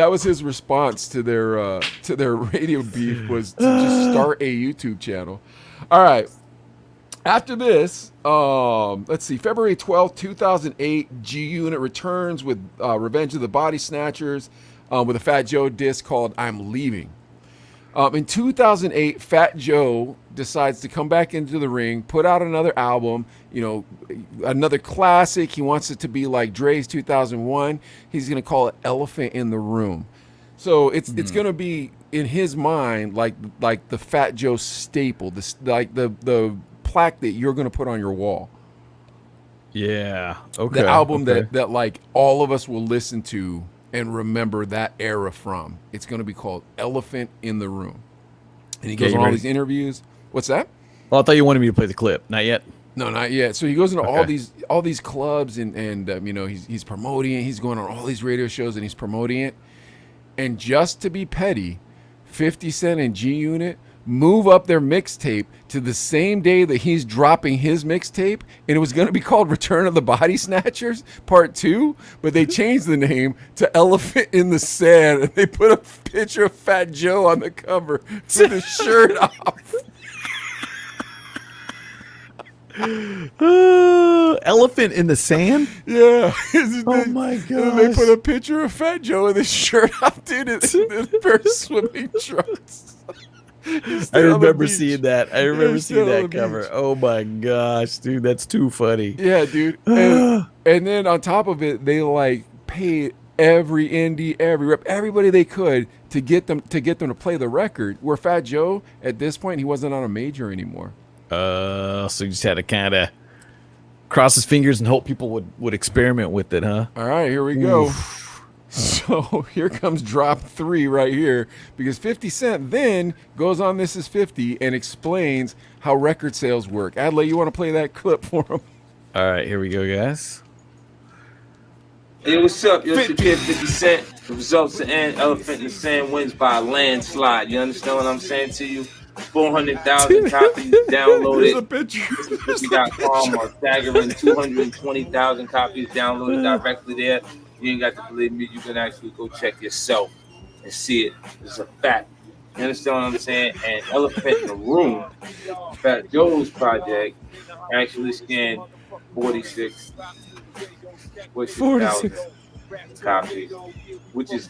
B: was his response to their radio beef, was to just start a YouTube channel. All right. After this, let's see, February 12th, 2008, G Unit returns with Revenge of the Body Snatchers with a Fat Joe disc called I'm Leaving. In 2008, Fat Joe decides to come back into the ring, put out another album, another classic. He wants it to be like Dre's 2001. He's going to call it Elephant in the Room. So it's going to be, in his mind, like the Fat Joe staple, like the plaque that you're going to put on your wall.
A: Yeah. Okay.
B: The album that like all of us will listen to and remember that era from. It's going to be called Elephant in the Room. And he goes on all these interviews. What's that?
A: Well, I thought you wanted me to play the clip. Not yet.
B: No, not yet. So he goes into all these clubs and he's promoting it. He's going on all these radio shows and he's promoting it. And just to be petty, 50 Cent and G Unit move up their mixtape to the same day that he's dropping his mixtape, and it was going to be called Return of the Body Snatchers Part 2, but they changed the name to Elephant in the Sand, and they put a picture of Fat Joe on the cover with his shirt off.
A: Elephant in the Sand?
B: Yeah.
A: Oh my god!
B: They put a picture of Fat Joe with his shirt off, dude, in a pair of swimming trunks.
A: I remember seeing that. I remember seeing that cover. Oh my gosh, dude, that's too funny.
B: Yeah, dude. And then on top of it, they like paid every indie, every rep, everybody they could to get them to play the record. Where Fat Joe, at this point, he wasn't on a major anymore.
A: So you just had to kind of cross his fingers and hope people would experiment with it, huh?
B: All right, here we go. So here comes drop 3 right here, because 50 Cent then goes on This Is 50 and explains how record sales work. Adlai, you want to play that clip for him?
A: All right, here we go, guys.
F: Hey, what's up? Yo, it's your kid 50 Cent. The results are in. Elephant in the Sand wins by a landslide. You understand what I'm saying to you? 400,000 copies downloaded. This.com or staggering 220,000 copies downloaded directly there. You ain't got to believe me. You can actually go check yourself and see it. It's a fact. You understand what I'm saying? And Elephant in the Room, Fat Joe's project, actually scanned 46,000 copies, which is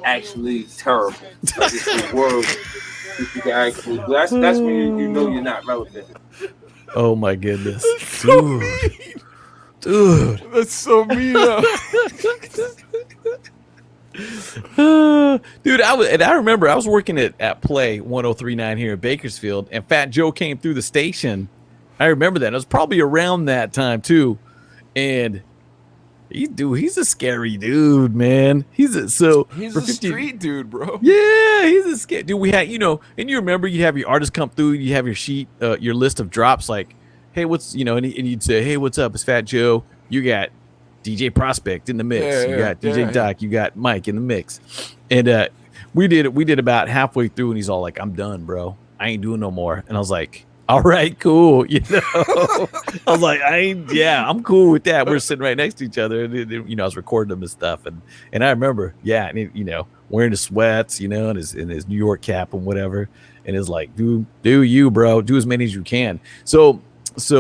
F: actually terrible. Like, it's the world. You can actually, that's when you know you're not relevant.
A: Oh my goodness,
B: dude, that's so mean.
A: Dude, I remember I was working at Play 103.9 here in Bakersfield, and Fat Joe came through the station. I remember that. It was probably around that time too, and he's a scary dude, man. He's a
B: street dude, bro.
A: Yeah, he's a scary dude. We had, and you remember you have your artists come through, you have your sheet, your list of drops, like, hey, what's, and you'd say, hey, what's up? It's Fat Joe. You got DJ Prospect in the mix. You got DJ Doc. You got Mike in the mix. And we did about halfway through, and he's all like, "I'm done, bro. I ain't doing no more." And I was like, "All right, cool." I was like, I'm cool with that. We're sitting right next to each other, and I was recording him and stuff, and I remember, and wearing the sweats, and his New York cap and whatever, and it's like, do you, bro, do as many as you can. So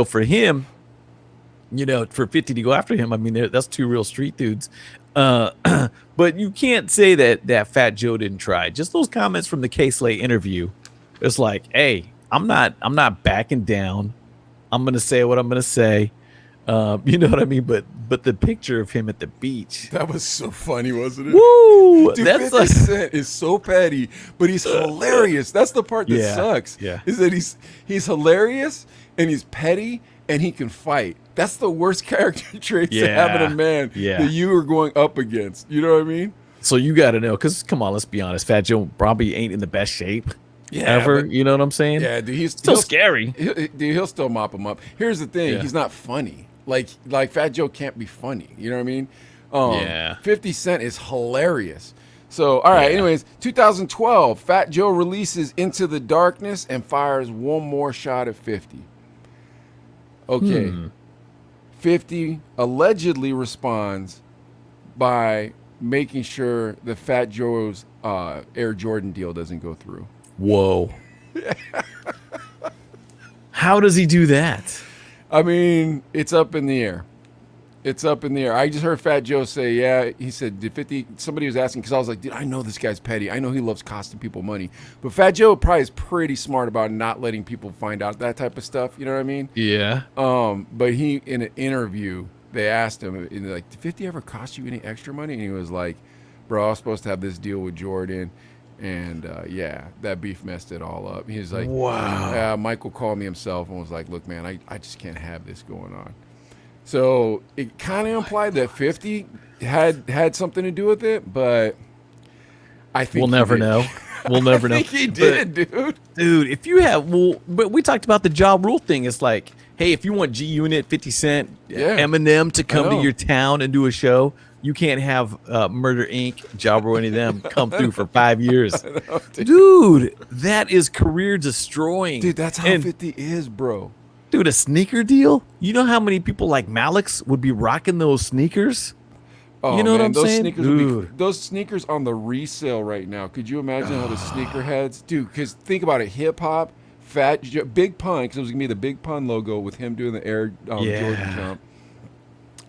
A: for him, for 50 to go after him, I mean, that's two real street dudes. But you can't say that Fat Joe didn't try. Just those comments from the K-Slay interview. It's like, hey, I'm not backing down. I'm gonna say what I'm gonna say. You know what I mean? But the picture of him at the beach.
B: That was so funny, wasn't it?
A: Woo!
B: Dude,
A: That's
B: 50 Cent is so petty, but he's hilarious. That's the part that sucks.
A: Yeah.
B: Is that he's hilarious and he's petty and he can fight. That's the worst character traits to have in a man that you are going up against. You know what I mean?
A: So you got to know, because come on, let's be honest. Fat Joe probably ain't in the best shape ever. You know what I'm saying?
B: Yeah, dude, he's
A: still scary.
B: He'll still mop him up. Here's the thing: he's not funny. Like Fat Joe can't be funny. You know what I mean? 50 Cent is hilarious. So, all right. Anyways, 2012, Fat Joe releases Into the Darkness and fires one more shot at 50. Okay. 50 allegedly responds by making sure the Fat Joe's Air Jordan deal doesn't go through.
A: Whoa. How does he do that?
B: I mean, it's up in the air. It's up in the air. I just heard Fat Joe say, he said, did 50, somebody was asking, because I was like, dude, I know this guy's petty. I know he loves costing people money. But Fat Joe probably is pretty smart about not letting people find out that type of stuff. You know what I mean?
A: Yeah.
B: But he, in an interview, they asked him, and they're like, did 50 ever cost you any extra money? And he was like, bro, I was supposed to have this deal with Jordan. And, that beef messed it all up. He was like, wow. Michael called me himself and was like, look, man, I just can't have this going on. So it kind of implied that 50 had something to do with it, but I think
A: we'll never know. We'll never know.
B: I think he did, dude.
A: Dude, if you have, but we talked about the Ja Rule thing. It's like, hey, if you want G Unit, 50 Cent, Eminem to come to your town and do a show, you can't have Murder Inc., Ja Rule, any of them come through for 5 years.
B: Know,
A: dude, that is career destroying.
B: Dude, that's how 50 is, bro.
A: Dude, a sneaker deal? You know how many people like Malik's would be rocking those sneakers?
B: Oh,
A: you know
B: man,
A: what I'm
B: those
A: saying?
B: Sneakers those sneakers on the resale right now. Could you imagine how the sneakerheads? Dude, because think about it. Hip-hop, Big Pun, because it was going to be the Big Pun logo with him doing the Air Jordan jump.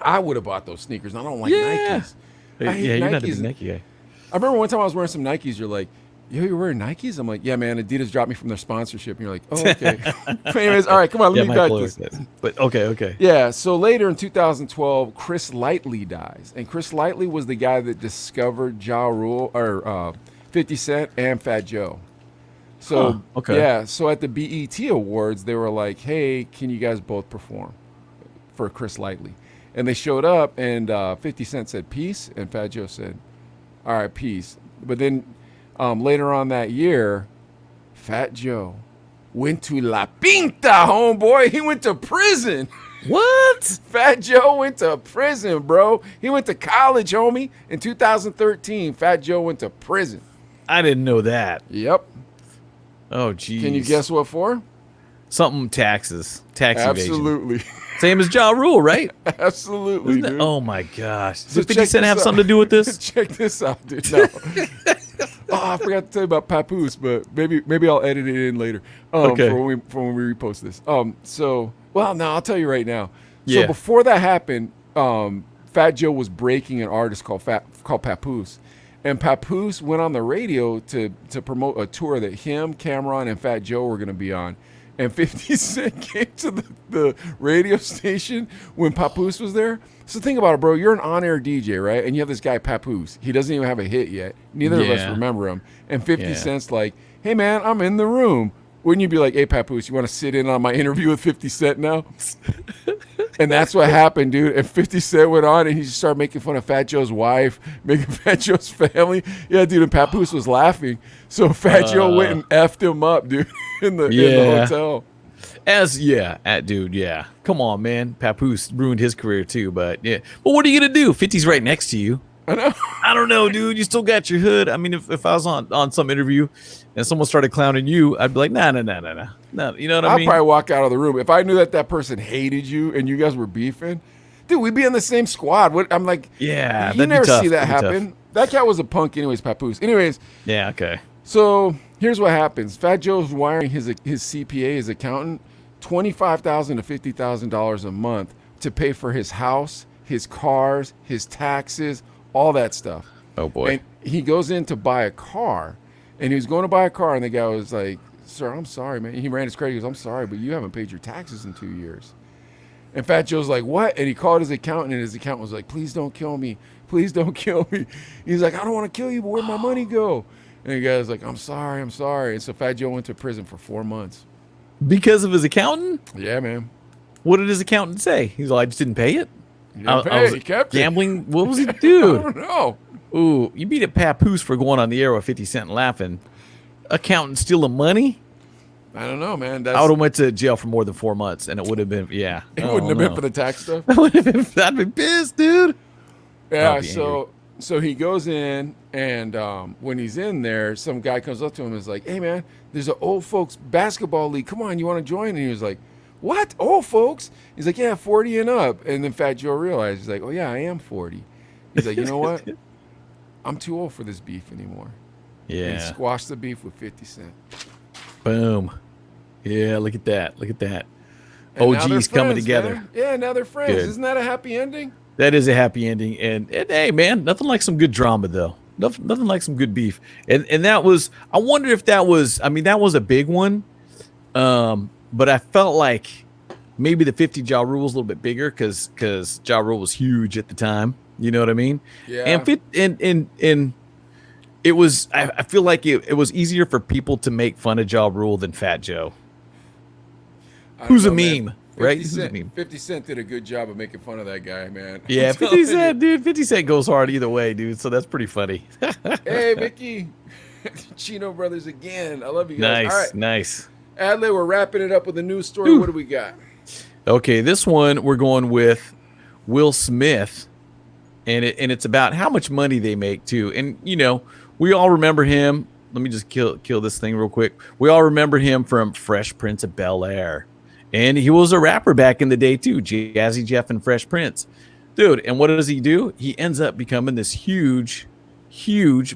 B: I would have bought those sneakers. I don't like Nikes. I hate
A: you're
B: Nikes.
A: not a big Nike guy.
B: I remember one time I was wearing some Nikes. You're like, yo, you're wearing Nikes? I'm like, yeah, man, Adidas dropped me from their sponsorship. And you're like, oh, okay. But anyways, all right, come on, let me back this.
A: But okay.
B: Yeah, so later in 2012, Chris Lightley dies. And Chris Lightley was the guy that discovered Ja Rule, or 50 Cent and Fat Joe. So, so at the BET Awards, they were like, hey, can you guys both perform for Chris Lightley? And they showed up, and 50 Cent said, peace, and Fat Joe said, all right, peace. But then later on that year, Fat Joe went to La Pinta, homeboy. He went to prison.
A: What?
B: Fat Joe went to prison, bro. He went to college, homie. In 2013, Fat Joe went to prison.
A: I didn't know that.
B: Yep.
A: Oh, geez.
B: Can you guess what for?
A: Something taxes. Tax evasion.
B: Absolutely.
A: Same as Ja Rule, right?
B: Absolutely, dude.
A: Oh, my gosh.
B: So
A: Does 50 Cent have something to do with this?
B: Check this out, dude. No. I forgot to tell you about Papoose, but maybe I'll edit it in later for when we repost this. I'll tell you right now. So before that happened, Fat Joe was breaking an artist called Papoose. And Papoose went on the radio to promote a tour that him, Cameron, and Fat Joe were going to be on. And 50 Cent came to the radio station when Papoose was there. So think about it, bro. You're an on-air DJ, right? And you have this guy, Papoose. He doesn't even have a hit yet. Neither of us remember him. And 50 Cent's like, hey, man, I'm in the room. Wouldn't you be like, hey, Papoose, you want to sit in on my interview with 50 Cent now? And that's what happened, dude. And 50 Cent went on, and he just started making fun of Fat Joe's wife, making Fat Joe's family. Yeah, dude, and Papoose was laughing. So Fat Joe went and effed him up, dude, in the hotel. Dude. Come on, man. Papoose ruined his career, too. But what are you going to do? 50's right next to you. I know.
A: I don't know, dude. You still got your hood. I mean, if I was on some interview and someone started clowning you, I'd be like, nah. No, you know what I
B: I'd
A: mean?
B: probably walk out of the room if I knew that person hated you and you guys were beefing. Dude, we'd be in the same squad. I'm like,
A: Yeah,
B: you
A: that'd be
B: never
A: tough.
B: see that
A: That'd be
B: happen. That cat was a punk, anyways. Papoose. Anyways,
A: Yeah, okay.
B: so here's what happens. Fat Joe's wiring his CPA, his accountant, $25,000 to $50,000 a month to pay for his house, his cars, his taxes, all that stuff.
A: Oh boy.
B: And he goes in to buy a car, and he was going to buy a car, and the guy was like, "Sir, I'm sorry, man." He ran his credit. He goes, "I'm sorry, but you haven't paid your taxes in 2 years." And Fat Joe's like, "What?" And he called his accountant, and his accountant was like, "Please don't kill me. Please don't kill me." He's like, "I don't want to kill you, but where'd my money go?" And the guy's like, I'm sorry. And so Fat Joe went to prison for 4 months.
A: Because of his accountant?
B: Yeah, man.
A: What did his accountant say? He's like, I just didn't pay it.
B: He didn't pay
A: was
B: it. He kept it.
A: gambling. What was he
B: I
A: do?
B: don't know.
A: Ooh, you beat a papoose for going on the air with 50 Cent and laughing. Accountant stealing money?
B: I don't know, man.
A: I would have went to jail for more than 4 months, and it would have been, yeah.
B: It wouldn't have been for the tax stuff.
A: I'd be pissed, dude.
B: Yeah,
A: I'd be
B: so he goes in, and when he's in there, some guy comes up to him and is like, "Hey, man, there's an old folks basketball league. Come on, you want to join?" And he was like, "What? Old folks?" He's like, "Yeah, 40 and up." And then Fat Joe realized, he's like, "Oh, yeah, I am 40. He's like, "You know what? I'm too old for this beef anymore." And he
A: Yeah.
B: squashed the beef with 50 Cent.
A: Boom. Yeah, look at that. Look at that.
B: And now they're
A: OGs coming
B: friends,
A: together.
B: man. Yeah, now they're friends.
A: Good.
B: Isn't that a happy ending?
A: That is a happy ending. And hey, man, nothing like some good drama, though. Nothing like some good beef. And that was, I wonder if that was, I mean, that was a big one. But I felt like maybe the 50 Ja Rule was a little bit bigger because Ja Rule was huge at the time. You know what I mean?
B: Yeah.
A: And it was, I feel like it was easier for people to make fun of Ja Rule than Fat Joe.
B: I don't
A: Who's a
B: know, man.
A: meme, right?
B: 50
A: Who's a
B: Cent,
A: meme?
B: 50 Cent did a good job of making fun of that guy, man.
A: Yeah,
B: I'm
A: 50
B: telling
A: Cent, dude. 50 Cent goes hard either way, dude. So that's pretty funny.
B: you. Hey, Vicky. Chino brothers again. I love you guys.
A: Nice,
B: All right.
A: nice.
B: Adley, we're wrapping it up with a news story.
A: Ooh.
B: What do we got?
A: Okay, this one we're going with Will Smith, and it's about how much money they make too. And you know, we all remember him. Let me just kill this thing real quick. We all remember him from Fresh Prince of Bel-Air, and he was a rapper back in the day too, Jazzy Jeff and Fresh Prince, dude. And what does he do? He ends up becoming this huge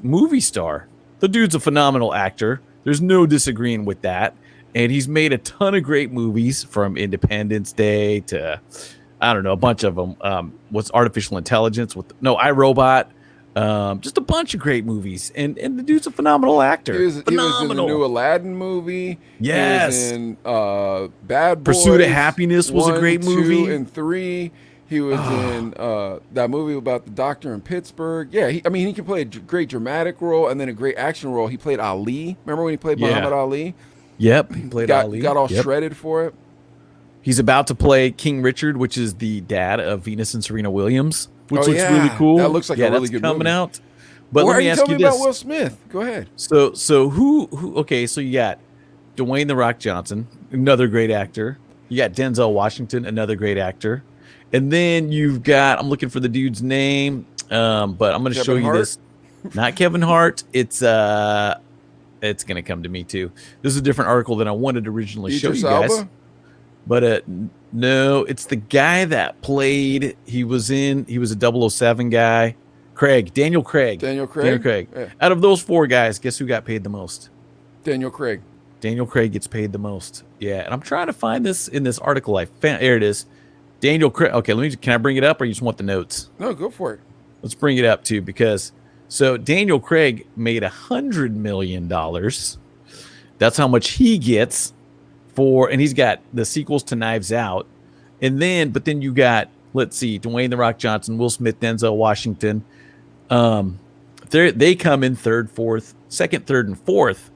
A: movie star. The dude's a phenomenal actor. There's no disagreeing with that. And he's made a ton of great movies, from Independence Day to, I don't know, a bunch of them. What's Artificial Intelligence? iRobot. Just a bunch of great movies. And the dude's a phenomenal actor.
B: He was in the new Aladdin movie.
A: Yes.
B: He was in Bad Boys.
A: Pursuit of Happiness was a
B: 1,
A: great
B: 2,
A: movie.
B: and 3. He was in that movie about the doctor in Pittsburgh. Yeah, he can play a great dramatic role and then a great action role. He played Ali. Remember when he played Muhammad Ali?
A: Yep. He played Ali.
B: Got all shredded for it.
A: He's about to play King Richard, which is the dad of Venus and Serena Williams, which looks
B: yeah.
A: really cool.
B: That looks like a really
A: that's
B: good
A: coming
B: movie.
A: out. But
B: Why
A: let me
B: are you
A: ask
B: telling
A: you
B: me
A: this.
B: about Will Smith? Go ahead.
A: So who okay, so you got Dwayne The Rock Johnson, another great actor. You got Denzel Washington, another great actor. And then you've got, I'm looking for the dude's name, but I'm going to show you this. Not Kevin Hart. It's going to come to me too. This is a different article than I wanted to originally show you guys. But no, it's the guy that played, he was a 007 guy. Daniel Craig.
B: Yeah.
A: Out of those 4 guys, guess who got paid the most?
B: Daniel Craig.
A: Daniel Craig gets paid the most. Yeah, and I'm trying to find this in this article I found. There it is. Daniel Craig. Okay, can I bring it up, or you just want the notes?
B: No, go for it.
A: Let's bring it up too, because Daniel Craig made $100 million. That's how much he gets and he's got the sequels to Knives Out, but then you got, let's see, Dwayne The Rock Johnson, Will Smith, Denzel Washington. They come in second, third, and fourth.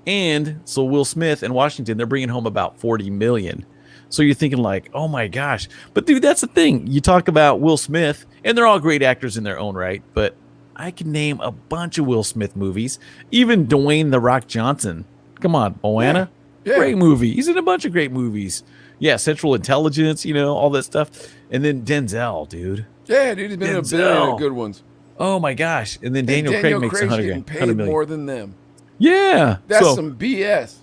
A: And so Will Smith and Washington, they're bringing home about $40 million. So you're thinking like, oh my gosh. But dude, that's the thing. You talk about Will Smith, and they're all great actors in their own right. But I can name a bunch of Will Smith movies. Even Dwayne The Rock Johnson. Come on, Moana.
B: Yeah.
A: Great movie. He's in a bunch of great movies. Yeah, Central Intelligence, all that stuff. And then Denzel, dude.
B: Yeah, dude, he's been in a billion of good ones.
A: Oh my gosh! And then
B: And
A: Daniel Craig makes
B: Craig's
A: 100
B: getting
A: grand,
B: paid
A: 100 million.
B: more than them.
A: Yeah,
B: That's
A: so,
B: some BS.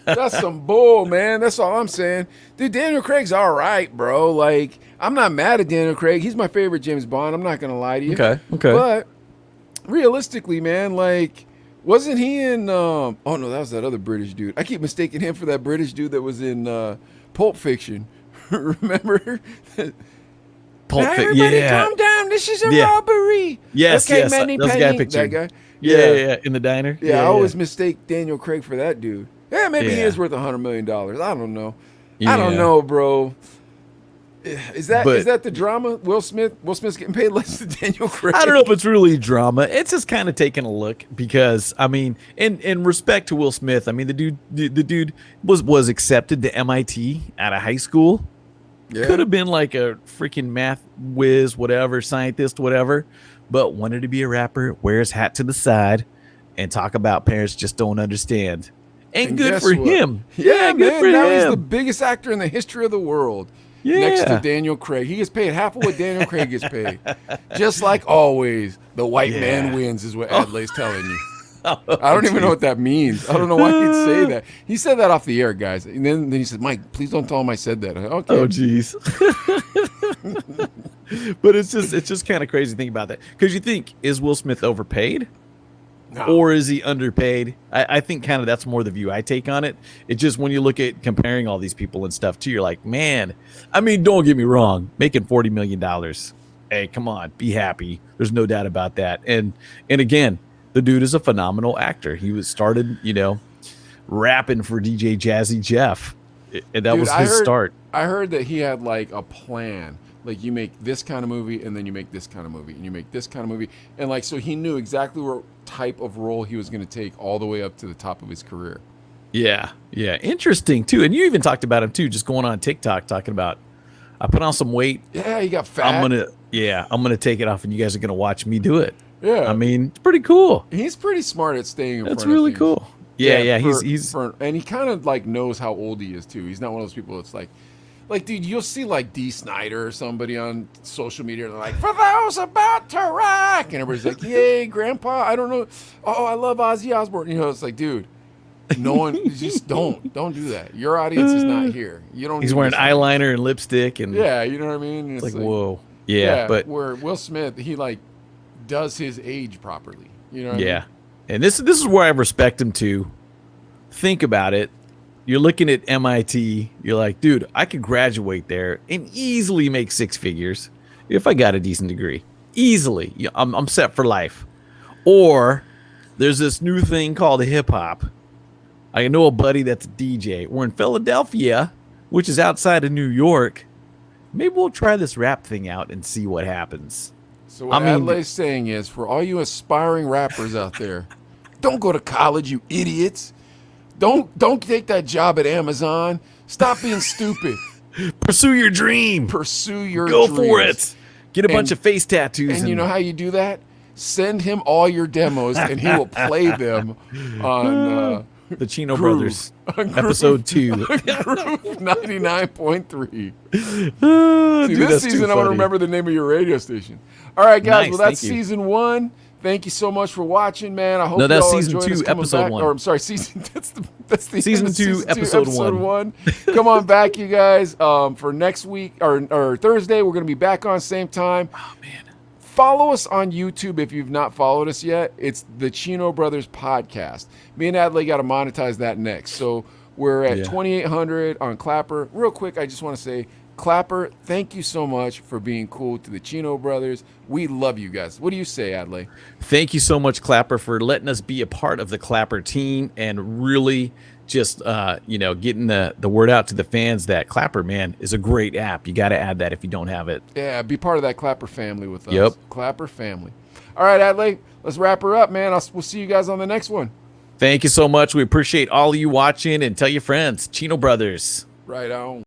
B: That's some bull, man. That's all I'm saying. Dude, Daniel Craig's all right, bro. Like, I'm not mad at Daniel Craig. He's my favorite James Bond. I'm not going to lie to you.
A: Okay.
B: But realistically, man, like, wasn't he in, oh no, that was that other British dude. I keep mistaking him for that British dude that was in Pulp Fiction. Remember?
A: Pulp
B: Now
A: Fiction.
B: everybody
A: Yeah.
B: calm down. This is a
A: Yeah.
B: robbery.
A: Yes,
B: Okay,
A: yes.
B: Manny
A: That's the guy I
B: Penny.
A: pictured.
B: That guy.
A: Yeah. In the diner.
B: Yeah, I always mistake Daniel Craig for that dude. Yeah, maybe he
A: Yeah.
B: is worth $100 million. I don't know.
A: Yeah.
B: I don't know, bro. Is that
A: But-
B: the drama? Will Smith's getting paid less than Daniel Craig.
A: I don't know if it's really drama. It's just kind of taking a look because I mean, in respect to Will Smith, I mean the dude was accepted to MIT out of high school.
B: Yeah.
A: Could have been like a freaking math whiz, whatever, scientist, whatever, but wanted to be a rapper, wear his hat to the side, and talk about parents just don't understand. And good
B: guess
A: for
B: what?
A: him.
B: Yeah,
A: good
B: man.
A: for
B: Now he's
A: him.
B: the biggest actor in the history of the world.
A: Yeah.
B: Next to Daniel Craig. He gets paid half of what Daniel Craig gets paid. Just like always, the white man wins is what Adley's telling you. I don't even know what that means. I don't know why he'd say that. He said that off the air, guys. And then he said, Mike, please don't tell him I said that. Okay.
A: Oh, jeez. But it's just kind of crazy to think about that. Because you think, is Will Smith overpaid?
B: No.
A: Or is he underpaid? I think kind of that's more the view I take on it. It's just when you look at comparing all these people and stuff too, you're like, man, I mean, don't get me wrong, making $40 million. Hey, come on, be happy. There's no doubt about that. And again, the dude is a phenomenal actor. He was started, rapping for DJ Jazzy Jeff. And that was his start.
B: I heard that he had like a plan. Like you make this kind of movie and then you make this kind of movie and you make this kind of movie. And like, so he knew exactly what type of role he was going to take all the way up to the top of his career.
A: Yeah. Interesting too. And you even talked about him too, just going on TikTok talking about, I put on some weight.
B: Yeah, he got fat.
A: I'm gonna take it off and you guys are gonna watch me do it.
B: Yeah.
A: I mean, it's pretty cool.
B: He's pretty smart at staying in
A: That's
B: front
A: really
B: of things.
A: cool. Yeah.
B: And he kind of like knows how old he is too. He's not one of those people that's like, dude, you'll see like D. Snyder or somebody on social media, and they're like, for those about to rock. And everybody's like, yay, grandpa. I don't know. Oh, I love Ozzy Osbourne. It's like, dude, no one, just don't do that. Your audience is not here. You don't.
A: He's wearing eyeliner and lipstick and
B: yeah, you know what I mean?
A: It's like, whoa. Yeah, but
B: where Will Smith, he like does his age properly. You know what I mean?
A: And this is where I respect him too. Think about it. You're looking at MIT. You're like, dude, I could graduate there and easily make six figures if I got a decent degree. Easily. I'm set for life. Or there's this new thing called hip hop. I know a buddy that's a DJ. We're in Philadelphia, which is outside of New York. Maybe we'll try this rap thing out and see what happens.
B: So what Adley's saying is, for all you aspiring rappers out there, don't go to college, you idiots. Don't take that job at Amazon. Stop being stupid.
A: Pursue your dream.
B: Pursue your
A: Go
B: dreams.
A: for it. Get a bunch of face tattoos.
B: And you know how you do that? Send him all your demos, and he will play them on
A: the Chino
B: Groove.
A: Brothers, episode 2.
B: 99.3.
A: Oh,
B: See,
A: dude,
B: this
A: that's too
B: season, I want to
A: funny.
B: remember the name of your radio station. All right, guys.
A: Nice,
B: Well, that's
A: thank you.
B: season 1. Thank you so much for watching, man. I hope
A: No, that's
B: y'all
A: season
B: enjoyed us
A: 2,
B: coming
A: episode
B: back.
A: 1.
B: Or I'm sorry, season. That's the
A: Season
B: end of
A: 2, episode
B: 1. Come on back, you guys. For next week or Thursday, we're gonna be back on same time.
A: Oh man.
B: Follow us on YouTube if you've not followed us yet. It's the Chino Brothers Podcast. Me and Adley got to monetize that next. So we're at 2,800 on Clapper. Real quick, I just want to say, Clapper, thank you so much for being cool to the Chino Brothers. We love you guys. What do you say, Adley?
A: Thank you so much, Clapper, for letting us be a part of the Clapper team and really just getting the word out to the fans that Clapper, man, is a great app. You got to add that if you don't have it.
B: Yeah, be part of that Clapper family with us.
A: Yep.
B: Clapper family. All right, Adley, let's wrap her up, man. We'll see you guys on the next one.
A: Thank you so much. We appreciate all of you watching, and tell your friends, Chino Brothers.
B: Right on.